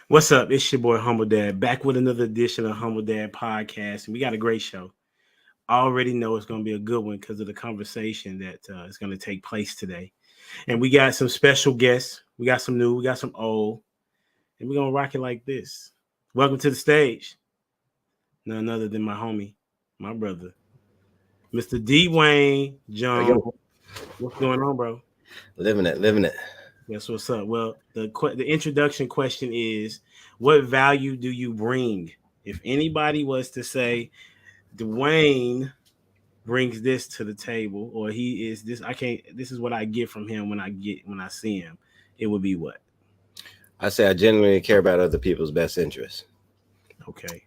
What's up? It's your boy Humble Dad back with another edition of Humble Dad Podcast, and we got a great show. I already know it's going to be a good one because of the conversation that is going to take place today. And we got some special guests. We got some new, we got some old, and we're going to rock it like this. Welcome to the stage. None other than my homie, my brother, Mr. D. Wayne Jones. Yo, What's going on, bro? living it. That's what's up. Well, the introduction question is, what value do you bring? If anybody was to say, Dwayne brings this to the table, or he is this, I can't. This is what I get from him when I see him. It would be what? I say I genuinely care about other people's best interests. Okay,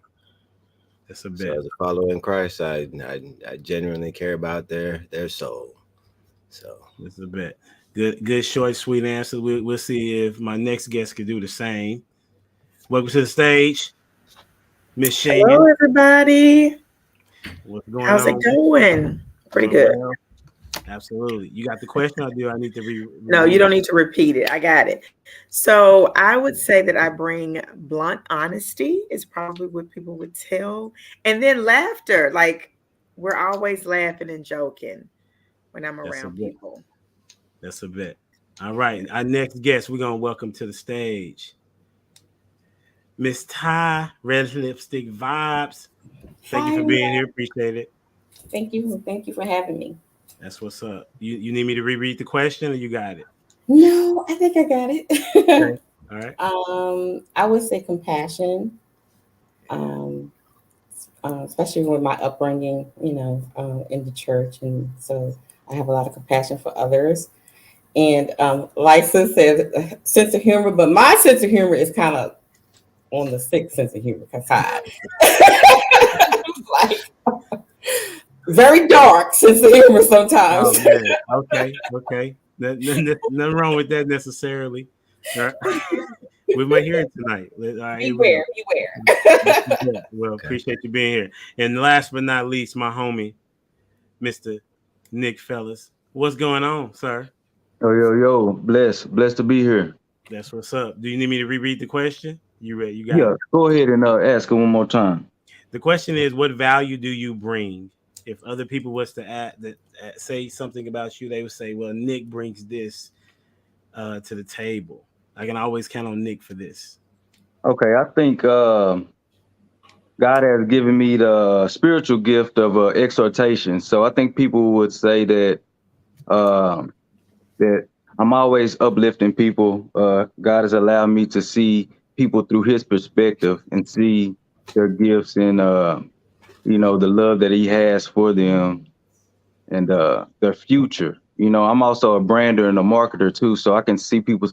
that's a So bet. as a follower in Christ, I genuinely care about their soul. So That's a bet. Good, short, sweet answer. We'll see if my next guest could do the same. Welcome to the stage, Miss Hello, Shan. everybody. What's going How's it on? going? Pretty Doing good. well. Absolutely. You got the question, or do I need to No, you don't need to repeat it. I got it. So I would say that I bring blunt honesty is probably what people would tell. And then laughter. Like we're always laughing and joking when I'm That's a around bet. people. That's a bet. All right. Our next guest, we're gonna welcome to the stage Miss Ty, Red Lipstick Vibes. Thank you Hi, for being here. Appreciate it. thank you. Thank you for having me. That's what's up. You need me to reread the question, or you got it? No, I think I got Okay. it. All right. I would say compassion, um, especially with my upbringing, in the church, and so I have a lot of compassion for others. And like sis said, sense of humor, but my sense of humor is kind of on the sick sense of humor side. Like very dark sense of humor Oh sometimes. man. Okay. Okay. Nothing wrong with that necessarily. All right. We might hear it tonight. All right, here we go. Beware, beware. Well, okay. appreciate you being here. And last but not least, my homie, Mr. Nick Fellas. What's going on, sir? Yo, blessed to be here. That's what's up. Do you need me to reread the question? You ready? You got Yeah, it. go ahead and ask it one more time. The question is, what value do you bring? If other people was to say something about you, they would say, "Well, Nick brings this to the table." I can always count on Nick for this. Okay, I think God has given me the spiritual gift of exhortation. So I think people would say um, that I'm always uplifting people. God has allowed me to see people through His perspective and see their gifts and the love that He has for them and their future. I'm also a brander and a marketer too, so I can see people's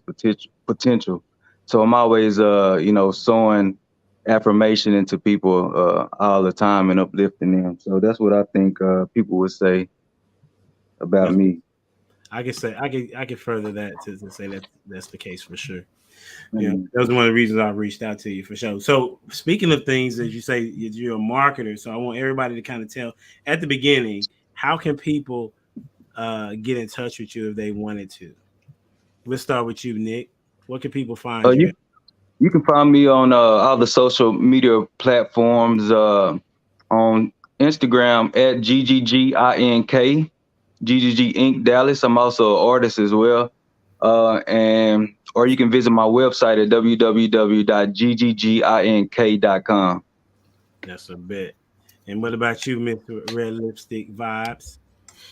potential. So I'm always, sowing affirmation into people all the time and uplifting them. So that's what I think people would say about That's, me. I could say I could further that to say that that's the case for sure. Yeah, Mhm. that was one of the reasons I reached out to you for sure. So speaking of things, as you say, you're a marketer. So I want everybody to kind of tell at the beginning, how can people get in touch with you if they wanted to? Let's start with you, Nick. What can people find you You at? you can find me on all the social media platforms. On Instagram at GGGINK. GGG Inc. Dallas. I'm also an artist as well. And or you can visit my website at www.gggink.com. That's a bet. And what about you, Mr. Red Lipstick Vibes?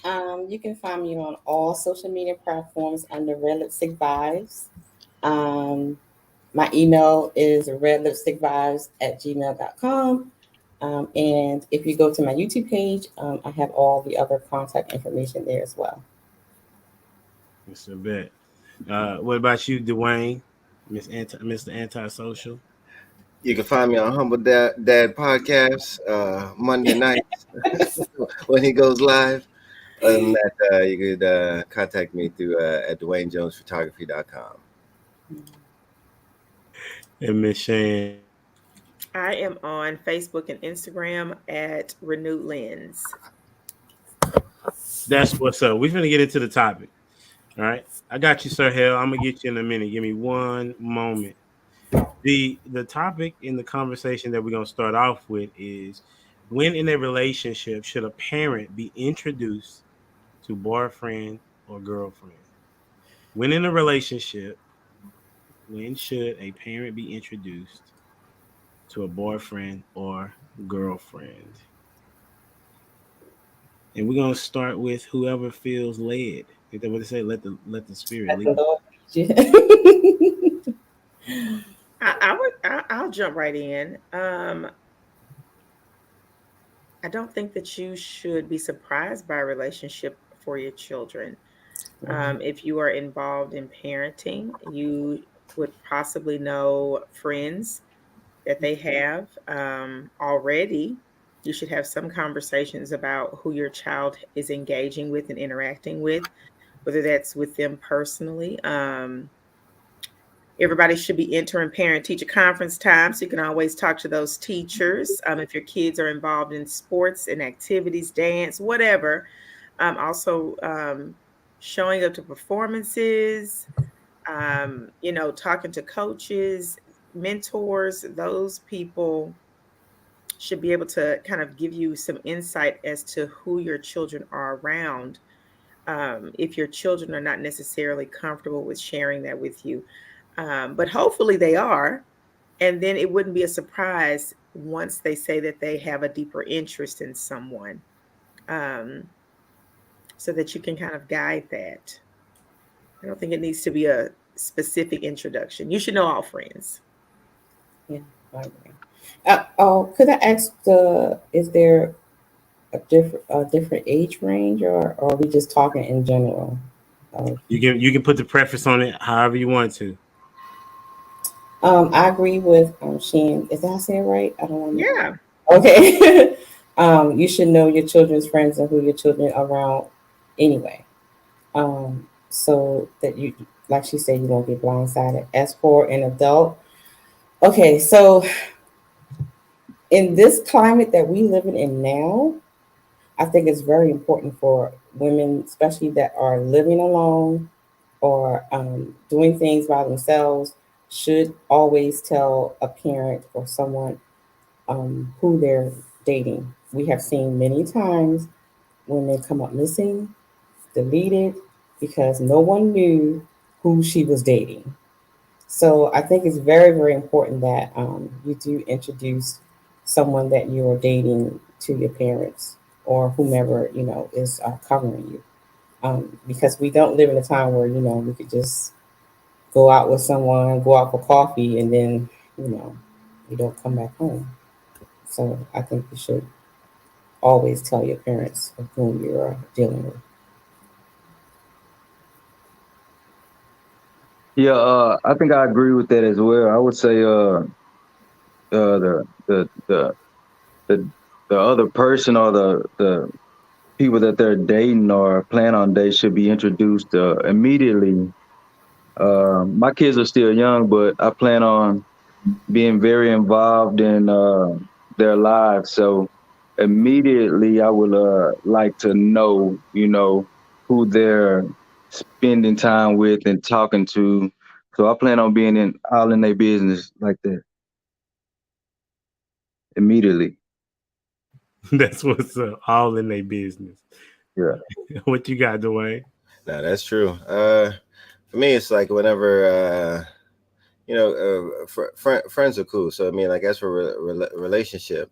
You can find me on all social media platforms under Red Lipstick Vibes. Um, my email is redlipstickvibes@gmail.com. And if you go to my YouTube page, I have all the other contact information there as well. That's a bet. What about you, Dwayne? Mr. Antisocial. You can find me on Humble Dad Podcast Monday nights when he goes live. Other than that, you could contact me through at DwayneJonesPhotography.com. And Miss Shan. I am on Facebook and Instagram at Renewed Lens. That's what's up. We're gonna get into the topic. All right. I got you, Sir Hell. I'm gonna get you in a minute. Give me one moment. The topic in the conversation that we're gonna start off with is when in a relationship should a parent be introduced to boyfriend or girlfriend? When in a relationship, when should a parent be introduced to a boyfriend or girlfriend? And we're gonna start with whoever feels led. Is that what they say? Let the spirit Let the lead. Lord lead you. I'll jump right in. I don't think that you should be surprised by a relationship for your children. If you are involved in parenting, you would possibly know friends that they have already. You should have some conversations about who your child is engaging with and interacting with, whether that's with them personally. Everybody should be entering parent teacher conference time, so you can always talk to those teachers. If your kids are involved in sports and activities, dance, whatever. Also, showing up to performances, talking to coaches, mentors, those people should be able to kind of give you some insight as to who your children are around. If your children are not necessarily comfortable with sharing that with you, but hopefully they are. And then it wouldn't be a surprise once they say that they have a deeper interest in someone, um, so that you can kind of guide that. I don't think it needs to be a specific introduction. You should know all friends. Yeah, I agree. Oh, could I ask is there a different age range, or are we just talking in general? Of, You can put the preface on it however you want to. I agree with Sheen. Is that I say it right? I don't want Yeah. to. Okay. You should know your children's friends and who your children are around anyway. So that you, like she said, you won't get blindsided. As for an adult, okay, so in this climate that we living in now, I think it's very important for women, especially that are living alone or doing things by themselves, should always tell a parent or someone who they're dating. We have seen many times women come up missing, deleted, because no one knew who she was dating. So I think it's very, very important that you do introduce someone that you are dating to your parents or whomever is covering you, because we don't live in a time where we could just go out with someone, go out for coffee, and then you know you don't come back home. So I think you should always tell your parents of whom you're dealing with. Yeah, I think I agree with that as well. I would say the the the other person or the people that they're dating or plan on dating should be introduced immediately. My kids are still young, but I plan on being very involved in their lives. So immediately, I would like to know, who they're spending time with and talking to. So I plan on being in all in their business like that immediately. That's what's all in their business. Yeah. What you got, Dwayne? No, that's true. For me, it's like whenever friends are cool. So I mean, like as for relationship,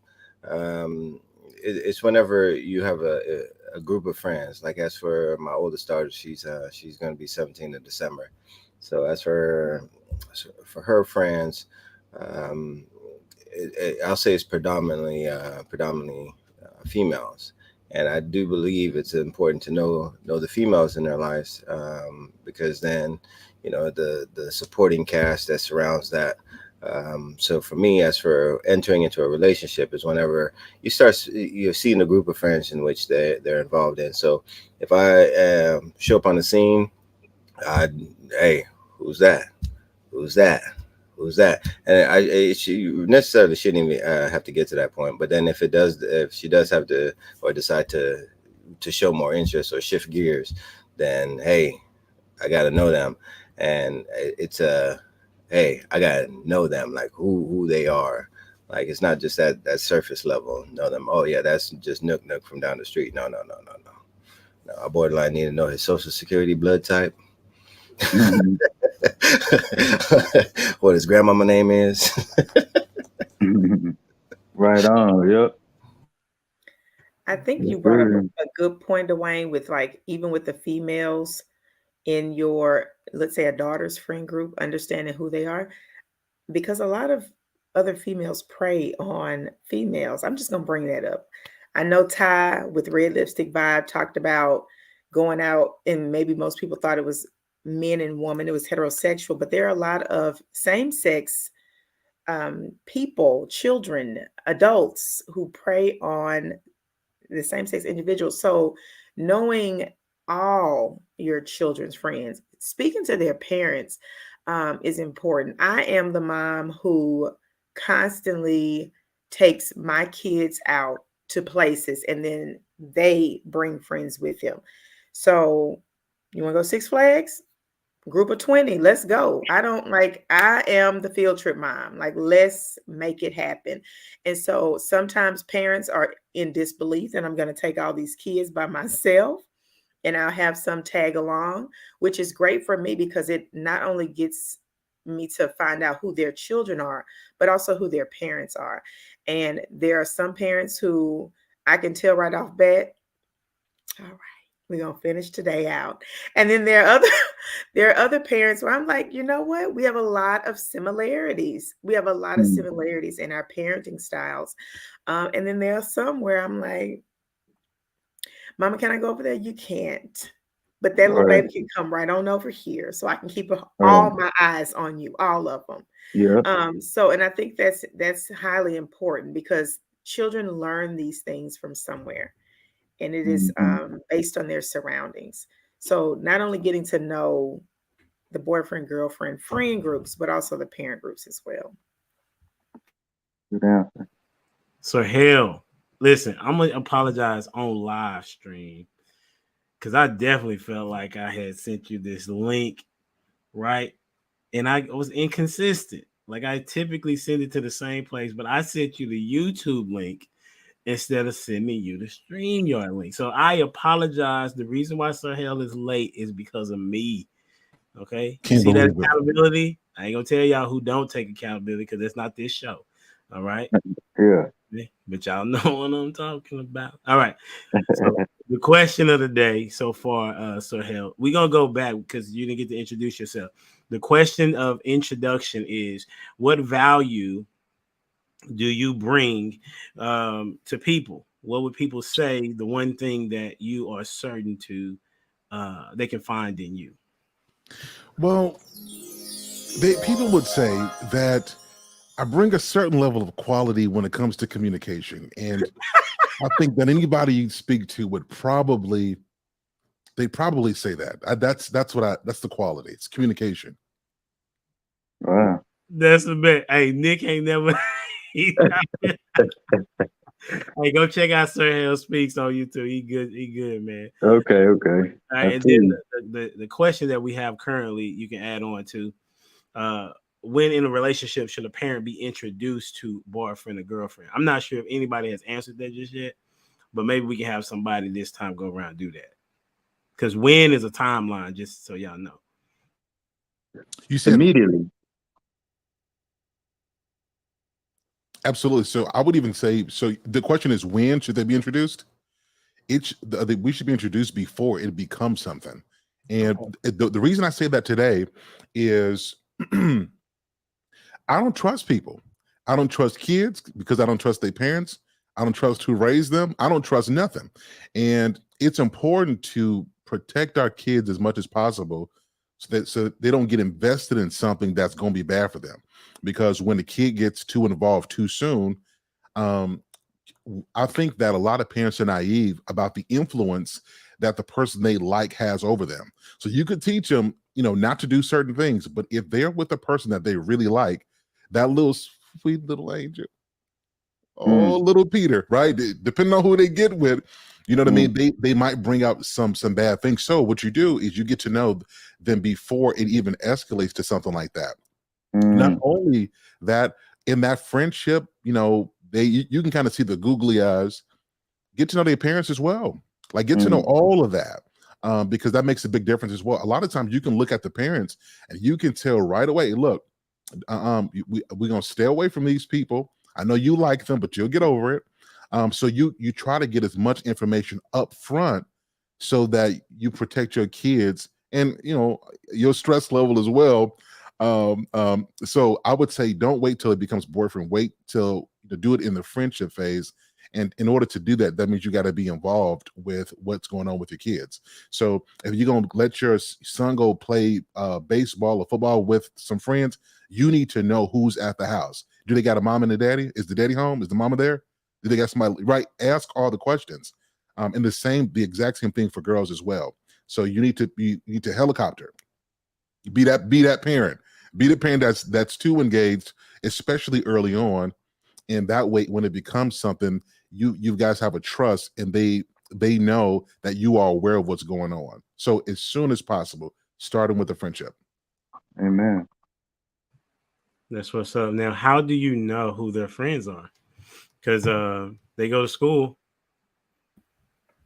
it's whenever you have a group of friends. Like as for my oldest daughter, she's going to be 17 in December. So for her friends, um, I'll say it's predominantly females, and I do believe it's important to know the females in their lives, because then the supporting cast that surrounds that. So for me, as for entering into a relationship, is whenever you're seeing a group of friends in which they're involved in. So if I show up on the scene, I hey, who's that? Who's that? Who's that? And she necessarily shouldn't even have to get to that point. But then if she does have to or decide to show more interest or shift gears, then hey, I got to know them. And it's hey, I gotta know them, like who they are. Like it's not just that surface level. Know them. Oh yeah, that's just Nook from down the street. No, no, no, no, no. No, I borderline need to know his social security, blood type, Mhm. what his grandmama name is. Right on. Yep. I think Yes, you brought up sir. a good point, Dwayne, with like even with the females in your, let's say, a daughter's friend group, understanding who they are, because a lot of other females prey on females. I'm just gonna bring that up. I know Ty with Red Lipstick Vibe talked about going out, and maybe most people thought it was men and women, it was heterosexual, but there are a lot of same sex people, children, adults who prey on the same sex individuals. So knowing all your children's friends, speaking to their parents is important. I am the mom who constantly takes my kids out to places and then they bring friends with them. So you want to go Six Flags? Group of 20, let's go. I am the field trip mom. Like, let's make it happen. And so sometimes parents are in disbelief that I'm going to take all these kids by myself and I'll have some tag along, which is great for me because it not only gets me to find out who their children are, but also who their parents are. And there are some parents who I can tell right off bat, all right, we're gonna finish today out. And then there are other there are other parents where I'm like, you know what? We have a lot of similarities. We have a lot of Mm. similarities in our parenting styles. And then there are some where I'm like, Mama, can I go over there? You can't. But that little Right. baby can come right on over here, so I can keep Right. all my eyes on you, all of them. Yep. So, and I think that's highly important because children learn these things from somewhere and it is Hmm. based on their surroundings. So not only getting to know the boyfriend, girlfriend, friend groups, but also the parent groups as well. Good answer. So hell, listen, I'm gonna apologize on live stream because I definitely felt like I had sent you this link, right? And I was inconsistent. Like I typically send it to the same place, but I sent you the YouTube link instead of sending you the StreamYard link. So I apologize. The reason why Sir Hell is late is because of me. Okay. You Can't see that believe it. accountability? I ain't gonna tell y'all who don't take accountability because it's not this show. All right. Yeah. But y'all know what I'm talking about. All right. So the question of the day so far, Sir Hell, we're gonna go back because you didn't get to introduce yourself. The question of introduction is what value do you bring to people? What would people say the one thing that you are certain to they can find in you? Well, people would say that I bring a certain level of quality when it comes to communication, and I think that anybody you speak to would probably say that. That's the quality. It's communication. Wow. That's the best. Hey, Nick ain't never. Hey, go check out Sir Hell Speaks on YouTube. He good. He good, man. Okay. Okay. All I right, and then see. the question that we have currently, you can add on to. Uh, when in a relationship should a parent be introduced to boyfriend or girlfriend? I'm not sure if anybody has answered that just yet, but maybe we can have somebody this time go around and do that. Because when is a timeline, just so y'all know. You said Immediately. absolutely. So I would even say so. The question is when should they be introduced? We should be introduced before it becomes something. And the reason I say that today is I don't trust people. I don't trust kids because I don't trust their parents. I don't trust who raised them. I don't trust nothing. And it's important to protect our kids as much as possible so they don't get invested in something that's going to be bad for them. Because when the kid gets too involved too soon, um, I think that a lot of parents are naive about the influence that the person they like has over them. So you could teach them, not to do certain things, but if they're with a person that they really like, that little sweet little angel, oh, Mm. little Peter, right? Depending on who they get with, you know what I Mm. mean? They might bring out some bad things. So what you do is you get to know them before it even escalates to something like that. Not Mm, only that, in that friendship, you can kind of see the googly eyes, get to know their parents as well. Like get to know mm, all of that. Because that makes a big difference as well. A lot of times you can look at the parents and you can tell right away, look, we're gonna stay away from these people. I know you like them, but you'll get over it. So you try to get as much information up front so that you protect your kids and your stress level as well. So I would say don't wait till it becomes boyfriend. Wait till to do it in the friendship phase. And in order to do that, that means you got to be involved with what's going on with your kids. So if you're gonna let your son go play baseball or football with some friends, you need to know who's at the house. Do they got a mom and a daddy? Is the daddy home? Is the mama there? Do they got somebody? Right. Ask all the questions. And the exact same thing for girls as well. So you need to helicopter. Be that parent. Be the parent that's too engaged, especially early on. And that way, when it becomes something, you guys have a trust, and they know that you are aware of what's going on. So as soon as possible, starting with the friendship. amen. That's what's up. Now, how do you know who their friends are? Because they go to school.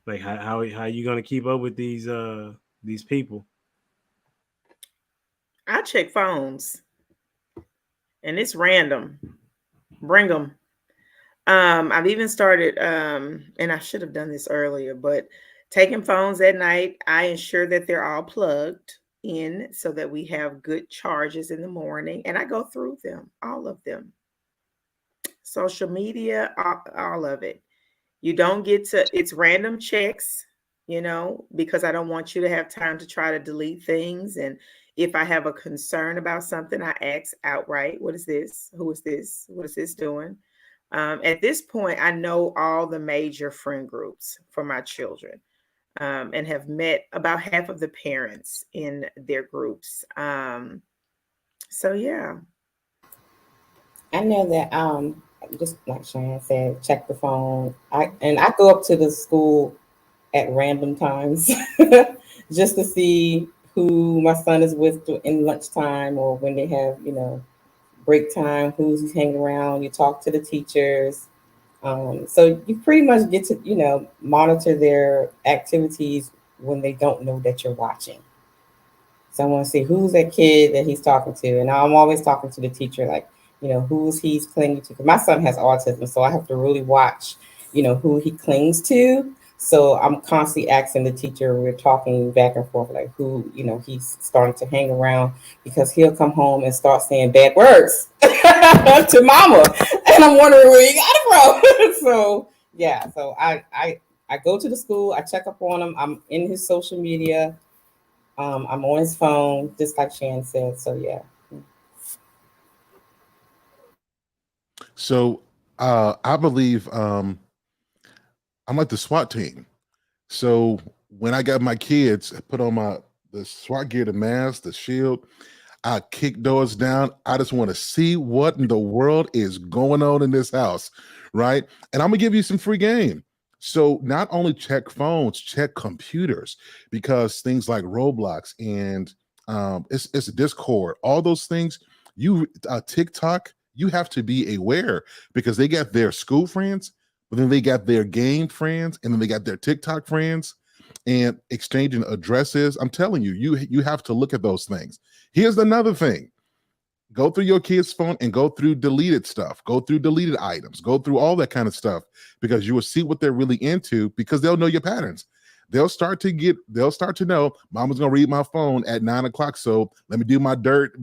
Like how you gonna keep up with these people? I check phones, and it's random. Bring them. I've even started, and I should have done this earlier, but taking phones at night, I ensure that they're all plugged in so that we have good charges in the morning, and I go through them, all of them. Social media, all of it. You don't get to, it's random checks, because I don't want you to have time to try to delete things. And if I have a concern about something, I ask outright, what is this? Who is this? What is this doing? At this point, I know all the major friend groups for my children, and have met about half of the parents in their groups. So, yeah. I know that just like Cheyenne said, check the phone. I go up to the school at random times just to see who my son is with in lunchtime or when they have, break time, who's he's hanging around. You talk to the teachers. So you pretty much get to, monitor their activities when they don't know that you're watching. So I want to see who's that kid that he's talking to. And I'm always talking to the teacher, like, who's he's clinging to. Because my son has autism, so I have to really watch, who he clings to. So I'm constantly asking the teacher, we're talking back and forth, like who, he's starting to hang around because he'll come home and start saying bad words to mama. And I'm wondering where he got it from. So, yeah, so I go to the school, I check up on him, I'm in his social media. I'm on his phone, just like Shan said. So yeah. So I believe I'm like the SWAT team. So when I got my kids, I put on the SWAT gear, the mask, the shield. I kick doors down. I just want to see what in the world is going on in this house, right? And I'm gonna give you some free game. So not only check phones, check computers, because things like Roblox and it's Discord, all those things. You TikTok, you have to be aware because they got their school friends, but then they got their game friends, and then they got their TikTok friends, and exchanging addresses. I'm telling you, you have to look at those things. Here's another thing. Go through your kid's phone and go through deleted stuff, go through deleted items, go through all that kind of stuff, because you will see what they're really into, because they'll know your patterns. They'll start to know mama's gonna read my phone at 9 o'clock. So let me do my dirt,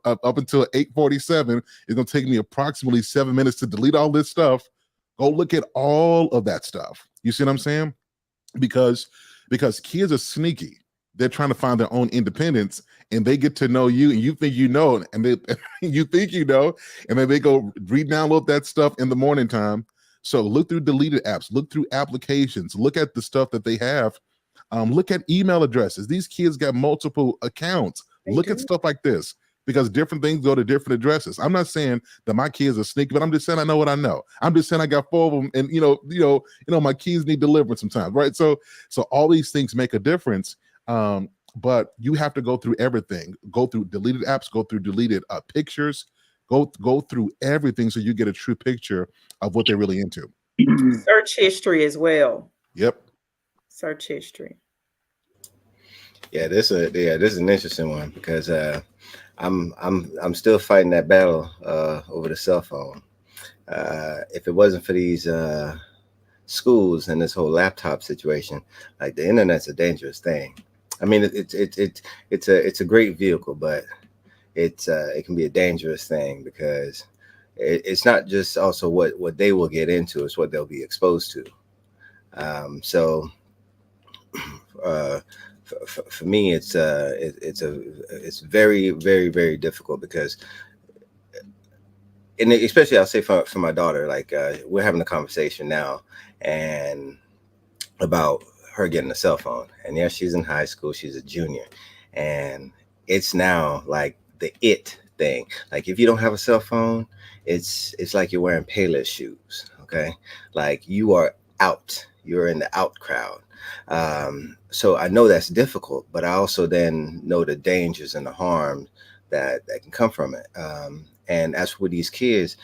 up until 8:47. It's gonna take me approximately 7 minutes to delete all this stuff. Go look at all of that stuff. You see what I'm saying? Because kids are sneaky. They're trying to find their own independence, and they get to know you, and you think you know, and they you think you know, and then they go re-download that stuff in the morning time. So look through deleted apps, look through applications, look at the stuff that they have. Look at email addresses. These kids got multiple accounts. They Look at do. stuff like this, because different things go to different addresses. I'm not saying that my kids are sneaky, but I'm just saying I know what I know. I'm just saying I got 4 of them, and my kids need deliverance sometimes, right? So all these things make a difference. but you have to go through everything, go through deleted apps, go through deleted pictures, go through everything so you get a true picture of what they're really into. Search history as well. Yep. Search history. This is an interesting one because I'm still fighting that battle over the cell phone. If it wasn't for these schools and this whole laptop situation, like the internet's a dangerous thing. I mean, it's a great vehicle, but it can be a dangerous thing because it's not just also what they will get into; it's what they'll be exposed to. So uh, for me, it's very very very difficult because, and especially I'll say for my daughter, like we're having a conversation now, and about her getting a cell phone. And yeah, she's in high school, she's a junior, and it's now like the it thing. Like if you don't have a cell phone, it's like you're wearing Payless shoes. Okay, like you are out. You're in the out crowd. So I know that's difficult, but I also then know the dangers and the harm that can come from it. And as for these kids,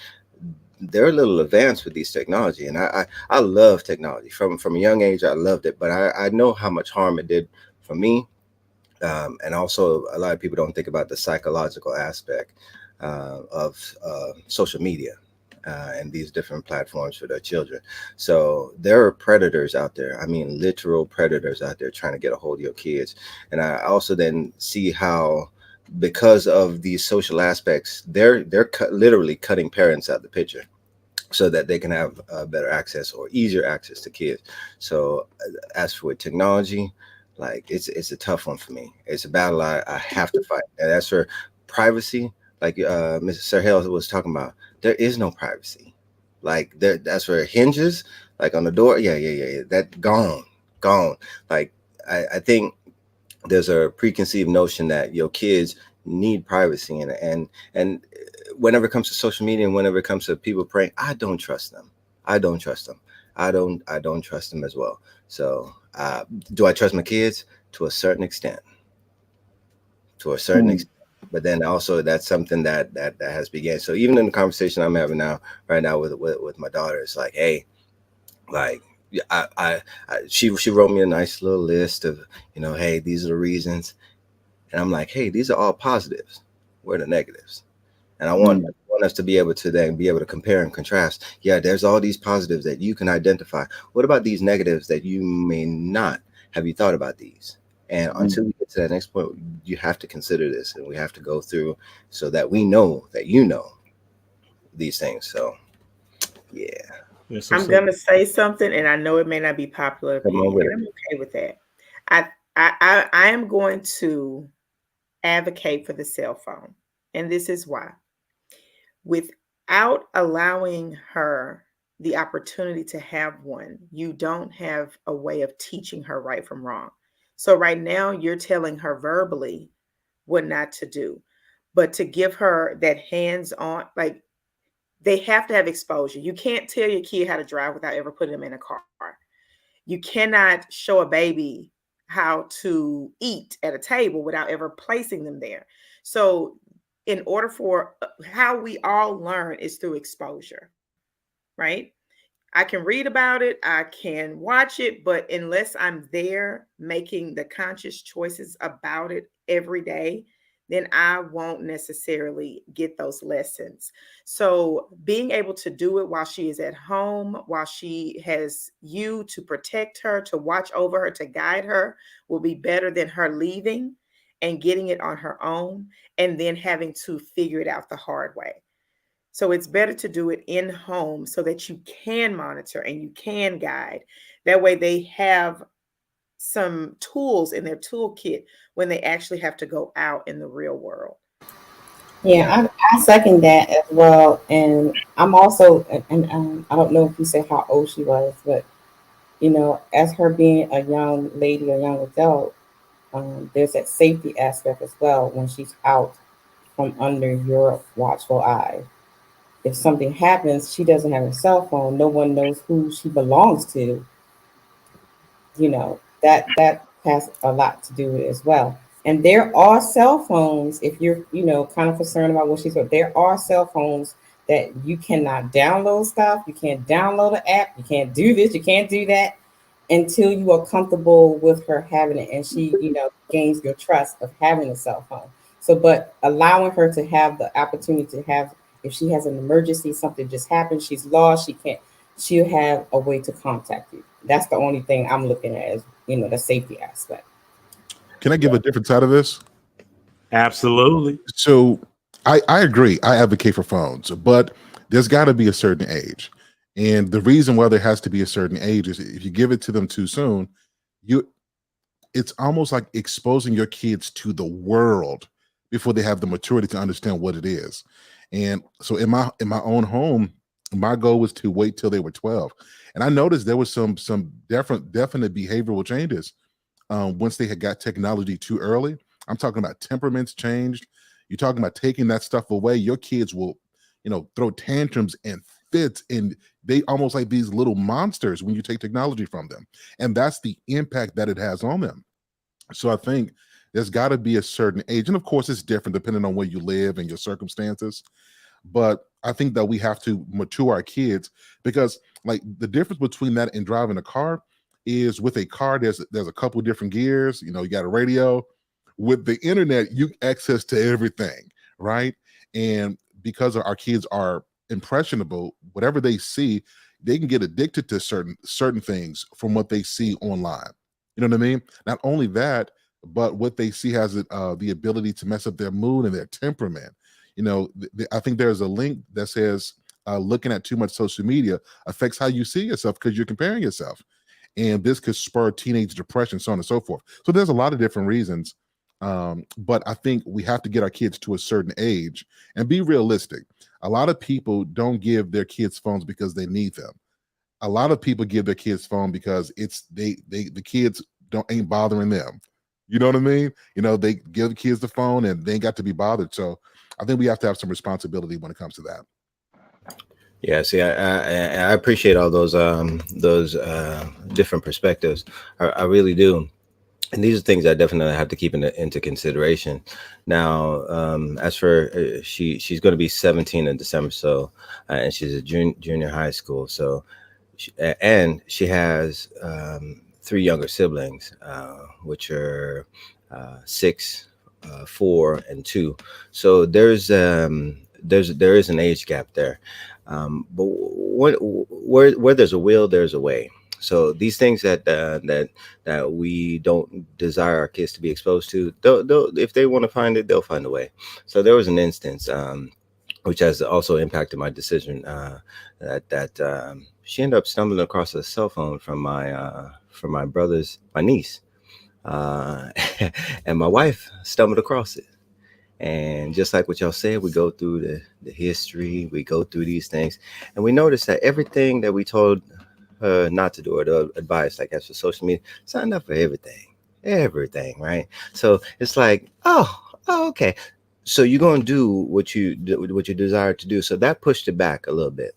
they're a little advanced with these technology, and I love technology from a young age. I loved it, but I know how much harm it did for me, and also a lot of people don't think about the psychological aspect of social media and these different platforms for their children. So there are predators out there. I mean, literal predators out there trying to get a hold of your kids. And I also then see how, because of these social aspects, they're literally cutting parents out the picture so that they can have better access or easier access to kids. So as for technology, like it's a tough one for me. It's a battle I have to fight. And as for privacy, like Mr. Sir Hale was talking about, there is no privacy. Like that's where it hinges, like on the door. Yeah. That gone. Like I think there's a preconceived notion that your kids need privacy, and whenever it comes to social media and whenever it comes to people praying, I don't trust them. I don't trust them. I don't trust them as well. So do I trust my kids? To a certain extent. To a certain extent. But then also that's something that has began. So even in the conversation I'm having now, right now with my daughter, it's like, hey, like yeah, she wrote me a nice little list of, hey, these are the reasons, and I'm like, hey, these are all positives. Where are the negatives? And I want us to be able to then be able to compare and contrast. Yeah, there's all these positives that you can identify. What about these negatives that you may not? Have you thought about these? And until we get to that next point, you have to consider this, and we have to go through so that we know that these things. So yeah, Yeah, so, I'm so gonna say something, and I know it may not be popular come on opinion, with and it. I'm okay with that. I am going to advocate for the cell phone, and this is why. Without allowing her the opportunity to have one, you don't have a way of teaching her right from wrong. So right now, you're telling her verbally what not to do, but to give her that hands-on, like they have to have exposure. You can't tell your kid how to drive without ever putting them in a car. You cannot show a baby how to eat at a table without ever placing them there. So, in order for how we all learn is through exposure, right? I can read about it, I can watch it, but unless I'm there making the conscious choices about it every day, then I won't necessarily get those lessons. So, being able to do it while she is at home, while she has you to protect her, to watch over her, to guide her, will be better than her leaving and getting it on her own and then having to figure it out the hard way. So it's better to do it in home so that you can monitor and you can guide. That way they have some tools in their toolkit when they actually have to go out in the real world. Yeah, I second that as well. And I'm also, and I don't know if you said how old she was, but as her being a young lady, a young adult, there's that safety aspect as well when she's out from under your watchful eye. If something happens, she doesn't have a cell phone. No one knows who she belongs to. That has a lot to do with it as well. And there are cell phones, if you're, kind of concerned about what she's doing, there are cell phones that you cannot download stuff. You can't download an app. You can't do this. You can't do that until you are comfortable with her having it and she, gains your trust of having a cell phone. So, but allowing her to have the opportunity to have, if she has an emergency, something just happened, she's lost, she'll have a way to contact you. That's the only thing I'm looking at as, the safety aspect. Can I give a different side of this? Absolutely. So I agree. I advocate for phones, but there's got to be a certain age. And the reason why there has to be a certain age is if you give it to them too soon, it's almost like exposing your kids to the world before they have the maturity to understand what it is. And so in my own home, my goal was to wait till they were 12. And I noticed there was some definite behavioral changes once they had got technology too early. I'm talking about temperaments changed. You're talking about taking that stuff away. Your kids will, throw tantrums and fits, and they almost like these little monsters when you take technology from them. And that's the impact that it has on them. So I think there's got to be a certain age. And of course, it's different depending on where you live and your circumstances. But I think that we have to mature our kids, because like the difference between that and driving a car is with a car, there's a couple of different gears. You got a radio. With the internet, you access to everything, right? And because our kids are impressionable, whatever they see, they can get addicted to certain things from what they see online. You know what I mean? Not only that, but what they see has the ability to mess up their mood and their temperament. I think there's a link that says looking at too much social media affects how you see yourself because you're comparing yourself. And this could spur teenage depression, so on and so forth. So there's a lot of different reasons. But I think we have to get our kids to a certain age and be realistic. A lot of people don't give their kids phones because they need them. A lot of people give their kids phone because the kids ain't bothering them. You know what I mean? They give the kids the phone and they ain't got to be bothered. So I think we have to have some responsibility when it comes to that. Yeah, see, I appreciate all those different perspectives. I really do. And these are things I definitely have to keep into consideration. Now, as for she's going to be 17 in December, so and she's a junior high school, so and she has three younger siblings, which are 6, 4, and 2. So there is an age gap there. But where there's a will, there's a way. So these things that we don't desire our kids to be exposed to, they'll if they want to find it, they'll find a way. So there was an instance, which has also impacted my decision, that she ended up stumbling across a cell phone from my niece, uh, and my wife stumbled across it. And just like what y'all said, we go through the history, we go through these things, and we notice that everything that we told her not to do, or the advice, like as for social media, signed up for everything, right? So it's like, oh, okay. So you're gonna do what you desire to do. So that pushed it back a little bit.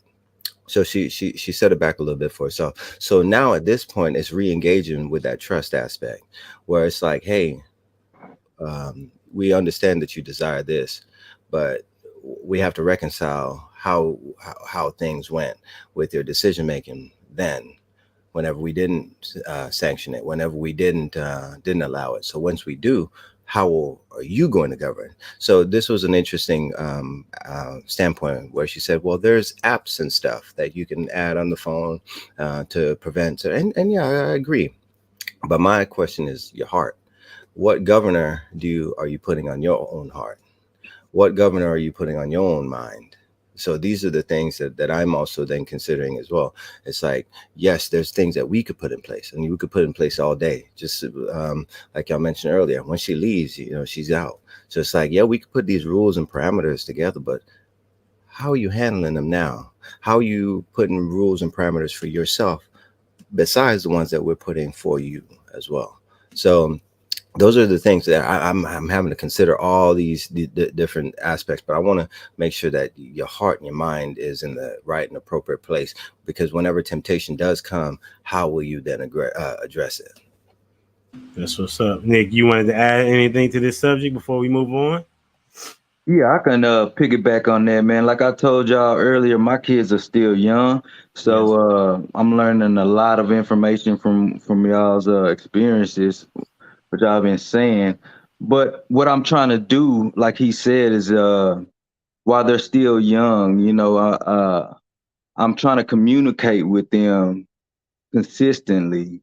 So she set it back a little bit for herself. So now at this point, it's re-engaging with that trust aspect, where it's like, hey, we understand that you desire this, but we have to reconcile how things went with your decision making then, whenever we didn't sanction it, whenever we didn't allow it. So once we do, how are you going to govern? So this was an interesting standpoint where she said, well, there's apps and stuff that you can add on the phone to prevent. And yeah, I agree. But my question is your heart. What governor are you putting on your own heart? What governor are you putting on your own mind? So these are the things that I'm also then considering as well. It's like, yes, there's things that we could put in place, and we could put in place all day. Just like y'all mentioned earlier, when she leaves, she's out. So it's like, yeah, we could put these rules and parameters together, but how are you handling them now? How are you putting rules and parameters for yourself besides the ones that we're putting for you as well? So those are the things that I'm having to consider, all these different aspects, but I want to make sure that your heart and your mind is in the right and appropriate place, because whenever temptation does come, how will you then address it? That's what's up. Nick, you wanted to add anything to this subject before we move on? Yeah, I can piggyback on that, man. Like I told y'all earlier, my kids are still young, Yes. so I'm learning a lot of information from y'all's experiences, which I've been saying. But what I'm trying to do, like he said, is while they're still young, I'm trying to communicate with them consistently,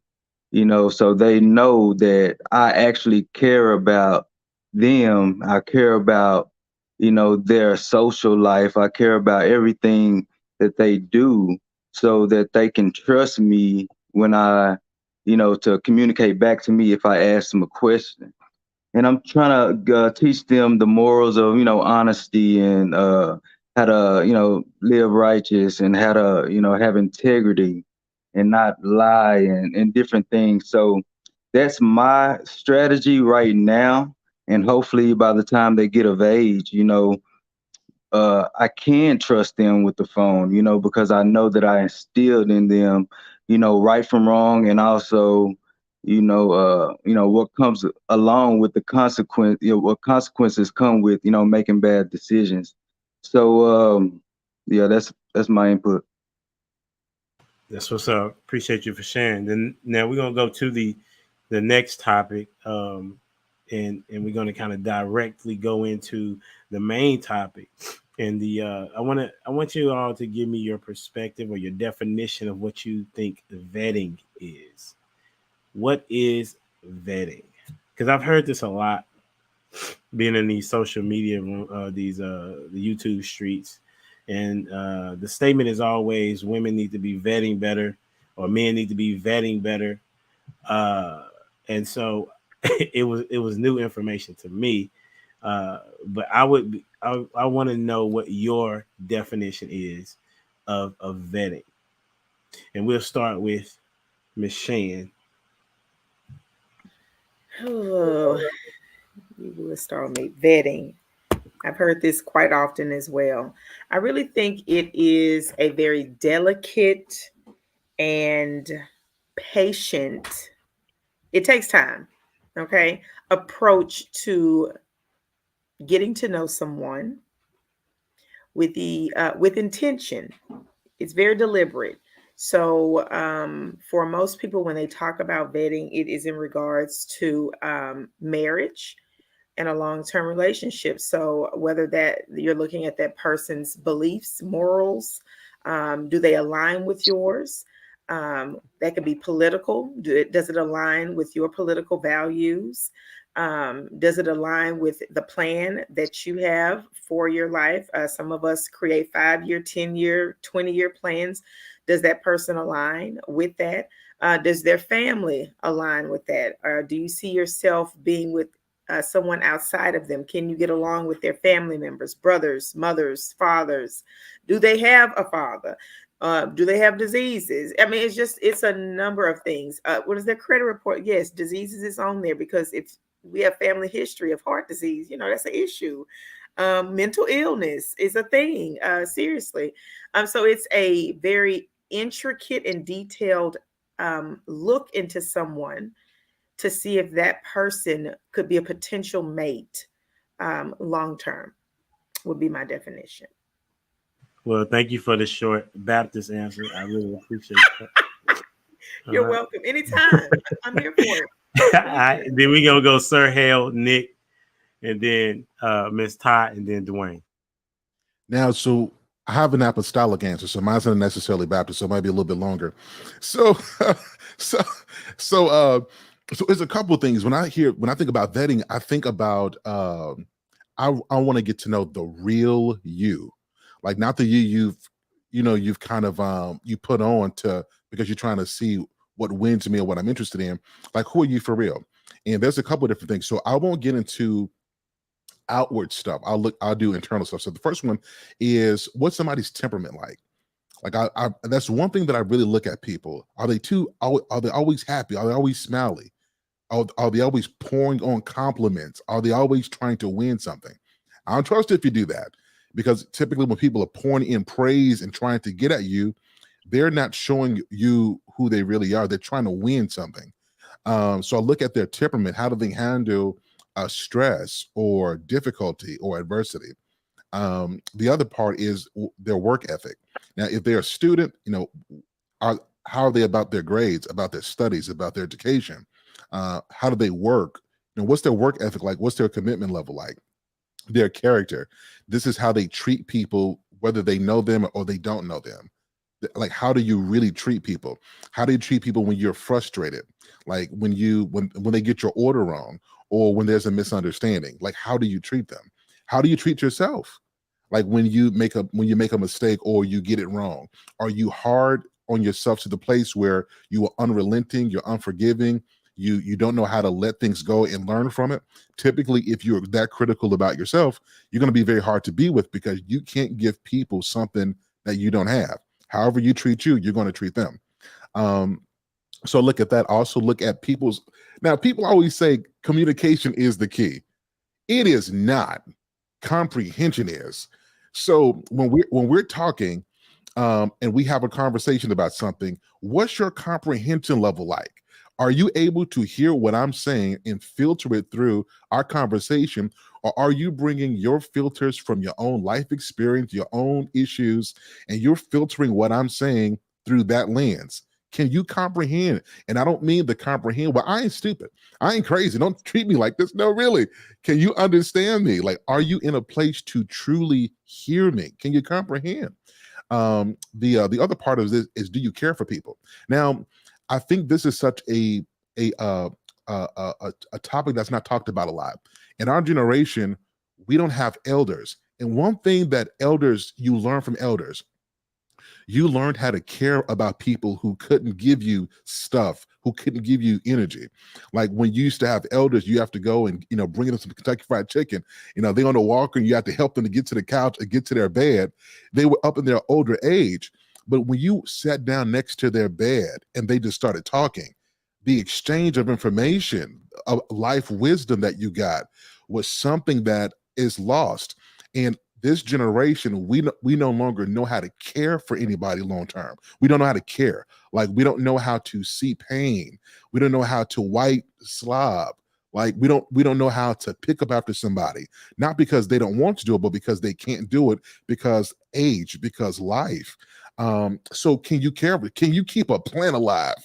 so they know that I actually care about them. I care about, their social life. I care about everything that they do so that they can trust me when to communicate back to me if I ask them a question. And I'm trying to teach them the morals of, honesty and how to, live righteous and how to, have integrity and not lie and different things. So that's my strategy right now. And hopefully by the time they get of age, I can trust them with the phone, because I know that I instilled in them, right from wrong, and also, what comes along with the consequence, what consequences come with, making bad decisions. So, yeah, that's my input. That's what's up. Appreciate you for sharing. Then now we're gonna go to the next topic, and we're gonna kind of directly go into the main topic. And I want you all to give me your perspective or your definition of what you think vetting is. What is vetting? Because I've heard this a lot, being in these social media, the YouTube streets, and the statement is always women need to be vetting better, or men need to be vetting better, uh, and so it was new information to me. But I want to know what your definition is of vetting, and we'll start with Miss Shan. Oh, you will start me vetting. I've heard this quite often as well. I really think it is a very delicate and patient, it takes time, okay, approach to getting to know someone with intention. It's very deliberate. So, for most people, when they talk about vetting, it is in regards to marriage and a long-term relationship. So whether that you're looking at that person's beliefs, morals, do they align with yours? That could be political. Does it align with your political values? Does it align with the plan that you have for your life? Some of us create 5-year, 10-year, 20-year plans. Does that person align with that? Does their family align with that? Or do you see yourself being with someone outside of them? Can you get along with their family members, brothers, mothers, fathers? Do they have a father? Do they have diseases? I mean, it's a number of things. What is their credit report? Yes, diseases is on there, because if we have family history of heart disease, that's an issue. Mental illness is a thing, seriously. So it's a very intricate and detailed look into someone to see if that person could be a potential mate, long term, would be my definition. Well, thank you for the short Baptist answer. I really appreciate that. You're Uh, welcome. Anytime. I'm here for it. then we gonna go Sir Hale, Nick, and then Miss Todd, and then Dwayne. Now, so I have an apostolic answer, so mine's not necessarily Baptist, so it might be a little bit longer. So, so, so, so there's a couple of things when I think about vetting, I think about I want to get to know the real you, like not the you've kind of you put on to because you're trying to see what wins me or what I'm interested in. Like, who are you for real? And there's a couple of different things. So I won't get into outward stuff. I'll do internal stuff. So the first one is what's somebody's temperament like? Like I that's one thing that I really look at people. Are they always happy? Are they always smiley? Are they always pouring on compliments? Are they always trying to win something? I don't trust if you do that, because typically when people are pouring in praise and trying to get at you, they're not showing you who they really are. They're trying to win something. So I look at their temperament. How do they handle stress or difficulty or adversity? The other part is their work ethic. Now, if they're a student, are how are they about their grades, about their studies, about their education? How do they work? What's their work ethic like? What's their commitment level like? Their character. This is how they treat people, whether they know them or they don't know them. Like, how do you really treat people? How do you treat people when you're frustrated? Like when they get your order wrong, or when there's a misunderstanding. Like, how do you treat them? How do you treat yourself? Like when you make a mistake or you get it wrong, are you hard on yourself to the place where you are unrelenting, you're unforgiving, you don't know how to let things go and learn from it? Typically, if you're that critical about yourself, you're going to be very hard to be with, because you can't give people something that you don't have. However you treat you, you're going to treat them. Um, so look at that. Also look at people's. Now, people always say communication is the key. It is not. Comprehension is. So when we're talking, and we have a conversation about something, what's your comprehension level like? Are you able to hear what I'm saying and filter it through our conversation, or are you bringing your filters from your own life experience, your own issues, and you're filtering what I'm saying through that lens? Can you comprehend? And I don't mean to comprehend. Well, I ain't stupid. I ain't crazy. Don't treat me like this. No, really. Can you understand me? Like, are you in a place to truly hear me? Can you comprehend? The other part of this is, do you care for people? Now, I think this is such a uh, a topic that's not talked about a lot. In our generation, we don't have elders, and one thing that you learn from elders, you learned how to care about people who couldn't give you stuff, who couldn't give you energy. Like when you used to have elders, you have to go and bring them some Kentucky Fried Chicken. They're on a walker, and you have to help them to get to the couch and get to their bed. They were up in their older age, but when you sat down next to their bed and they just started talking, the exchange of information, of life wisdom that you got, was something that is lost. And this generation, we no longer know how to care for anybody long term. We don't know how to care. Like, we don't know how to see pain. We don't know how to wipe slob. Like, we don't know how to pick up after somebody, not because they don't want to do it, but because they can't do it, because age, because life. So can you care? Can you keep a plant alive?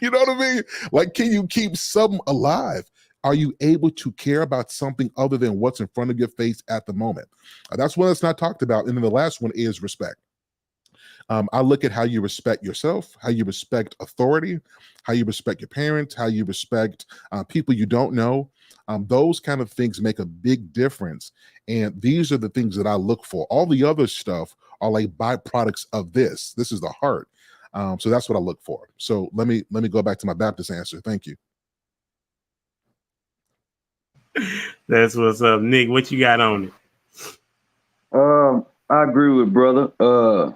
You know what I mean? Like, can you keep something alive? Are you able to care about something other than what's in front of your face at the moment? That's one that's not talked about. And then the last one is respect. I look at how you respect yourself, how you respect authority, how you respect your parents, how you respect people you don't know. Those kind of things make a big difference. And these are the things that I look for. All the other stuff are like byproducts of this. This is the heart. So that's what I look for. So let me go back to my Baptist answer. Thank you. That's what's up, Nick. What you got on it? I agree with brother.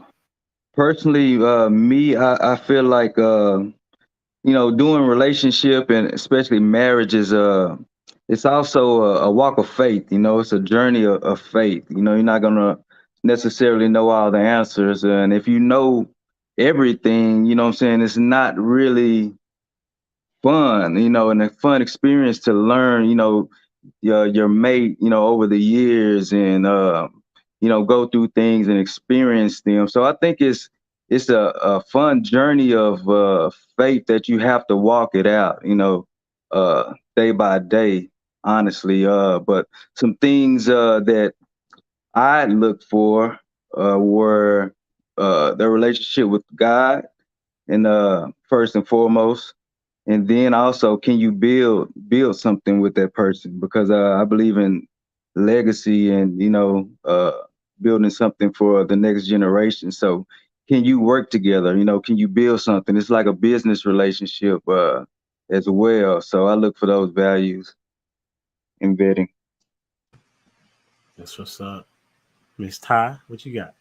Personally, me, I feel like doing relationship and especially marriage is it's also a walk of faith. It's a journey of faith. You're not gonna necessarily know all the answers, and if you know everything, what I'm saying, it's not really fun. And a fun experience to learn. Your mate, over the years, and go through things and experience them. So I think it's a fun journey of faith that you have to walk it out, day by day, honestly. But some things that I looked for were the relationship with God, and first and foremost, and then also, can you build something with that person? Because I believe in legacy, and building something for the next generation. So can you work together? Can you build something? It's like a business relationship as well. So I look for those values in vetting. That's what's up. Miss Ty, what you got?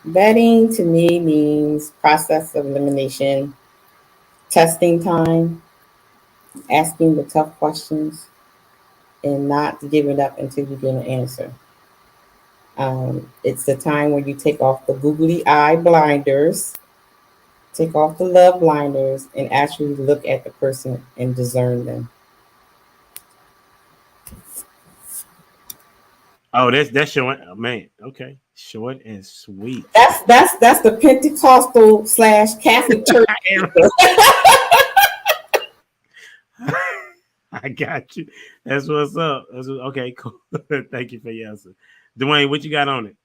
Vetting to me means process of elimination, testing time, asking the tough questions, and not giving up until you get an answer. It's the time when you take off the googly eye blinders Take off the love blinders and actually look at the person and discern them. Oh, that's short, man. Okay, short and sweet. That's the Pentecostal slash Catholic church. I got you. That's what's up. Okay, cool. Thank you for your answer, Dwayne. What you got on it?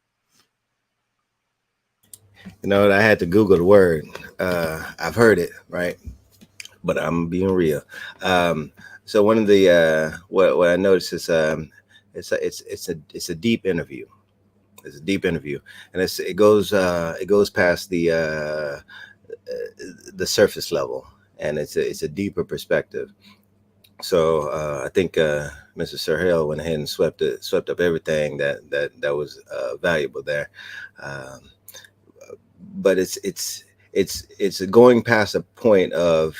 You know, I had to Google the word. I've heard it, right? But I'm being real. So one of the what I noticed is it's a deep interview. It's a deep interview, and it goes past the surface level, and it's a deeper perspective. So I think Mr. Sir Hill went ahead and swept up everything that was valuable there. Um, but it's going past a point of,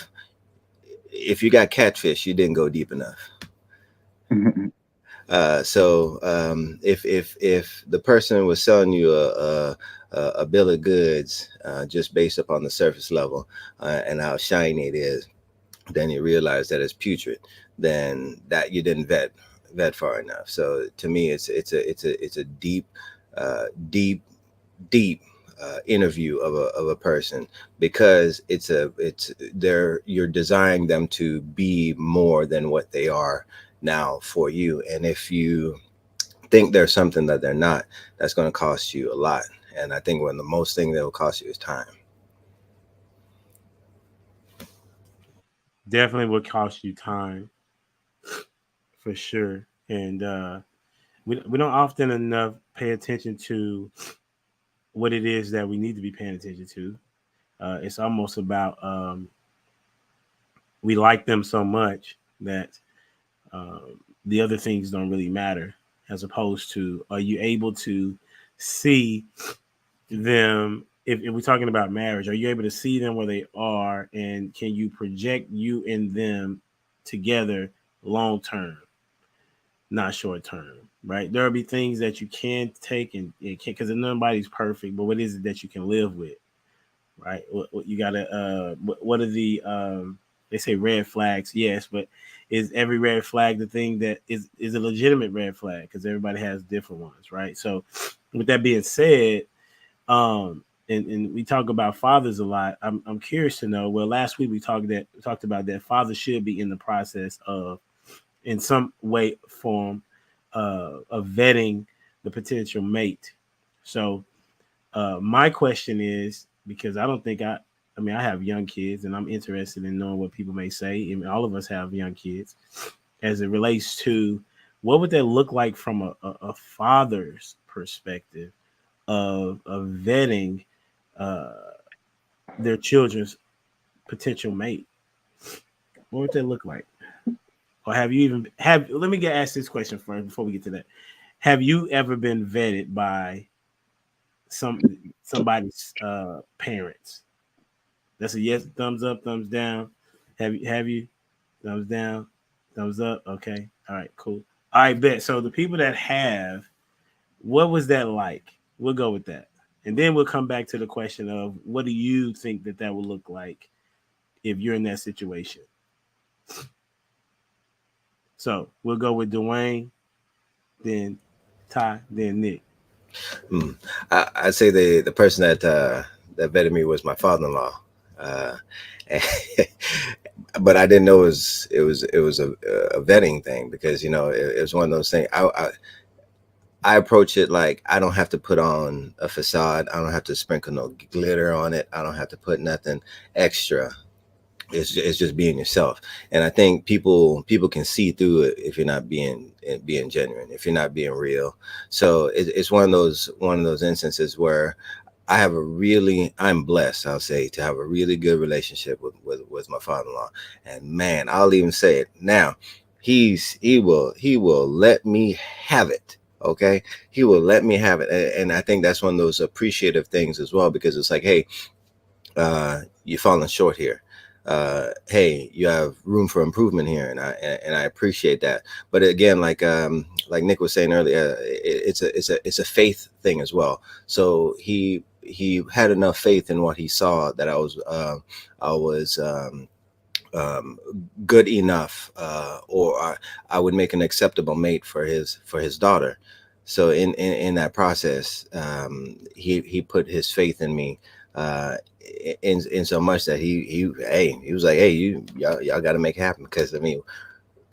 if you got catfish, you didn't go deep enough. If the person was selling you a bill of goods just based upon the surface level and how shiny it is, then you realize that it's putrid. Then that you didn't vet far enough. So to me, it's a deep, deep, deep interview of a person, because it's there, you're desiring them to be more than what they are now for you. And if you think there's something that they're not, that's going to cost you a lot. And I think one of the most thing that will cost you is time. Definitely would cost you time for sure. And we don't often enough pay attention to what it is that we need to be paying attention to. It's almost about we like them so much that the other things don't really matter, as opposed to, are you able to see them? If we're talking about marriage, are you able to see them where they are, and can you project you and them together long term, not short term? Right? There'll be things that you can take and can't, because nobody's perfect. But what is it that you can live with? Right? What you gotta what are the they say red flags, yes, but is every red flag the thing that is a legitimate red flag? Because everybody has different ones, right? So with that being said, and we talk about fathers a lot. I'm curious to know, well, last week we talked about that fathers should be in the process of, in some way form, of vetting the potential mate. So my question is, because I don't think I mean, I have young kids, and I'm interested in knowing what people may say. I mean, all of us have young kids. As it relates to, what would that look like from a father's perspective of vetting uh, their children's potential mate? What would that look like? Or have you even have? Let me get ask this question first before we get to that. Have you ever been vetted by somebody's parents? That's a yes, thumbs up, thumbs down. Have you? Thumbs down, thumbs up. Okay. All right, cool. All right, bet. So the people that have, what was that like? We'll go with that. And then we'll come back to the question of, what do you think that would look like if you're in that situation? So we'll go with Dwayne, then Ty, then Nick. Hmm. I'd say the person that vetted me was my father-in-law. Uh, but I didn't know it was a vetting thing, because it was one of those things. I approach it like, I don't have to put on a facade. I don't have to sprinkle no glitter on it. I don't have to put nothing extra. It's just being yourself. And I think people can see through it if you're not being genuine, if you're not being real. So it's one of those instances where I'm blessed, I'll say, to have a really good relationship with my father-in-law. And man, I'll even say it now, he will let me have it. Okay, he will let me have it. And I think that's one of those appreciative things as well, because it's like, hey, you're falling short here. Hey, you have room for improvement here, and I appreciate that. But again, like Nick was saying earlier, it's a faith thing as well. So he had enough faith in what he saw that I was um, good enough, or I would make an acceptable mate for his daughter. So in that process, he put his faith in me, in so much that he was like, hey, y'all got to make it happen, because I mean,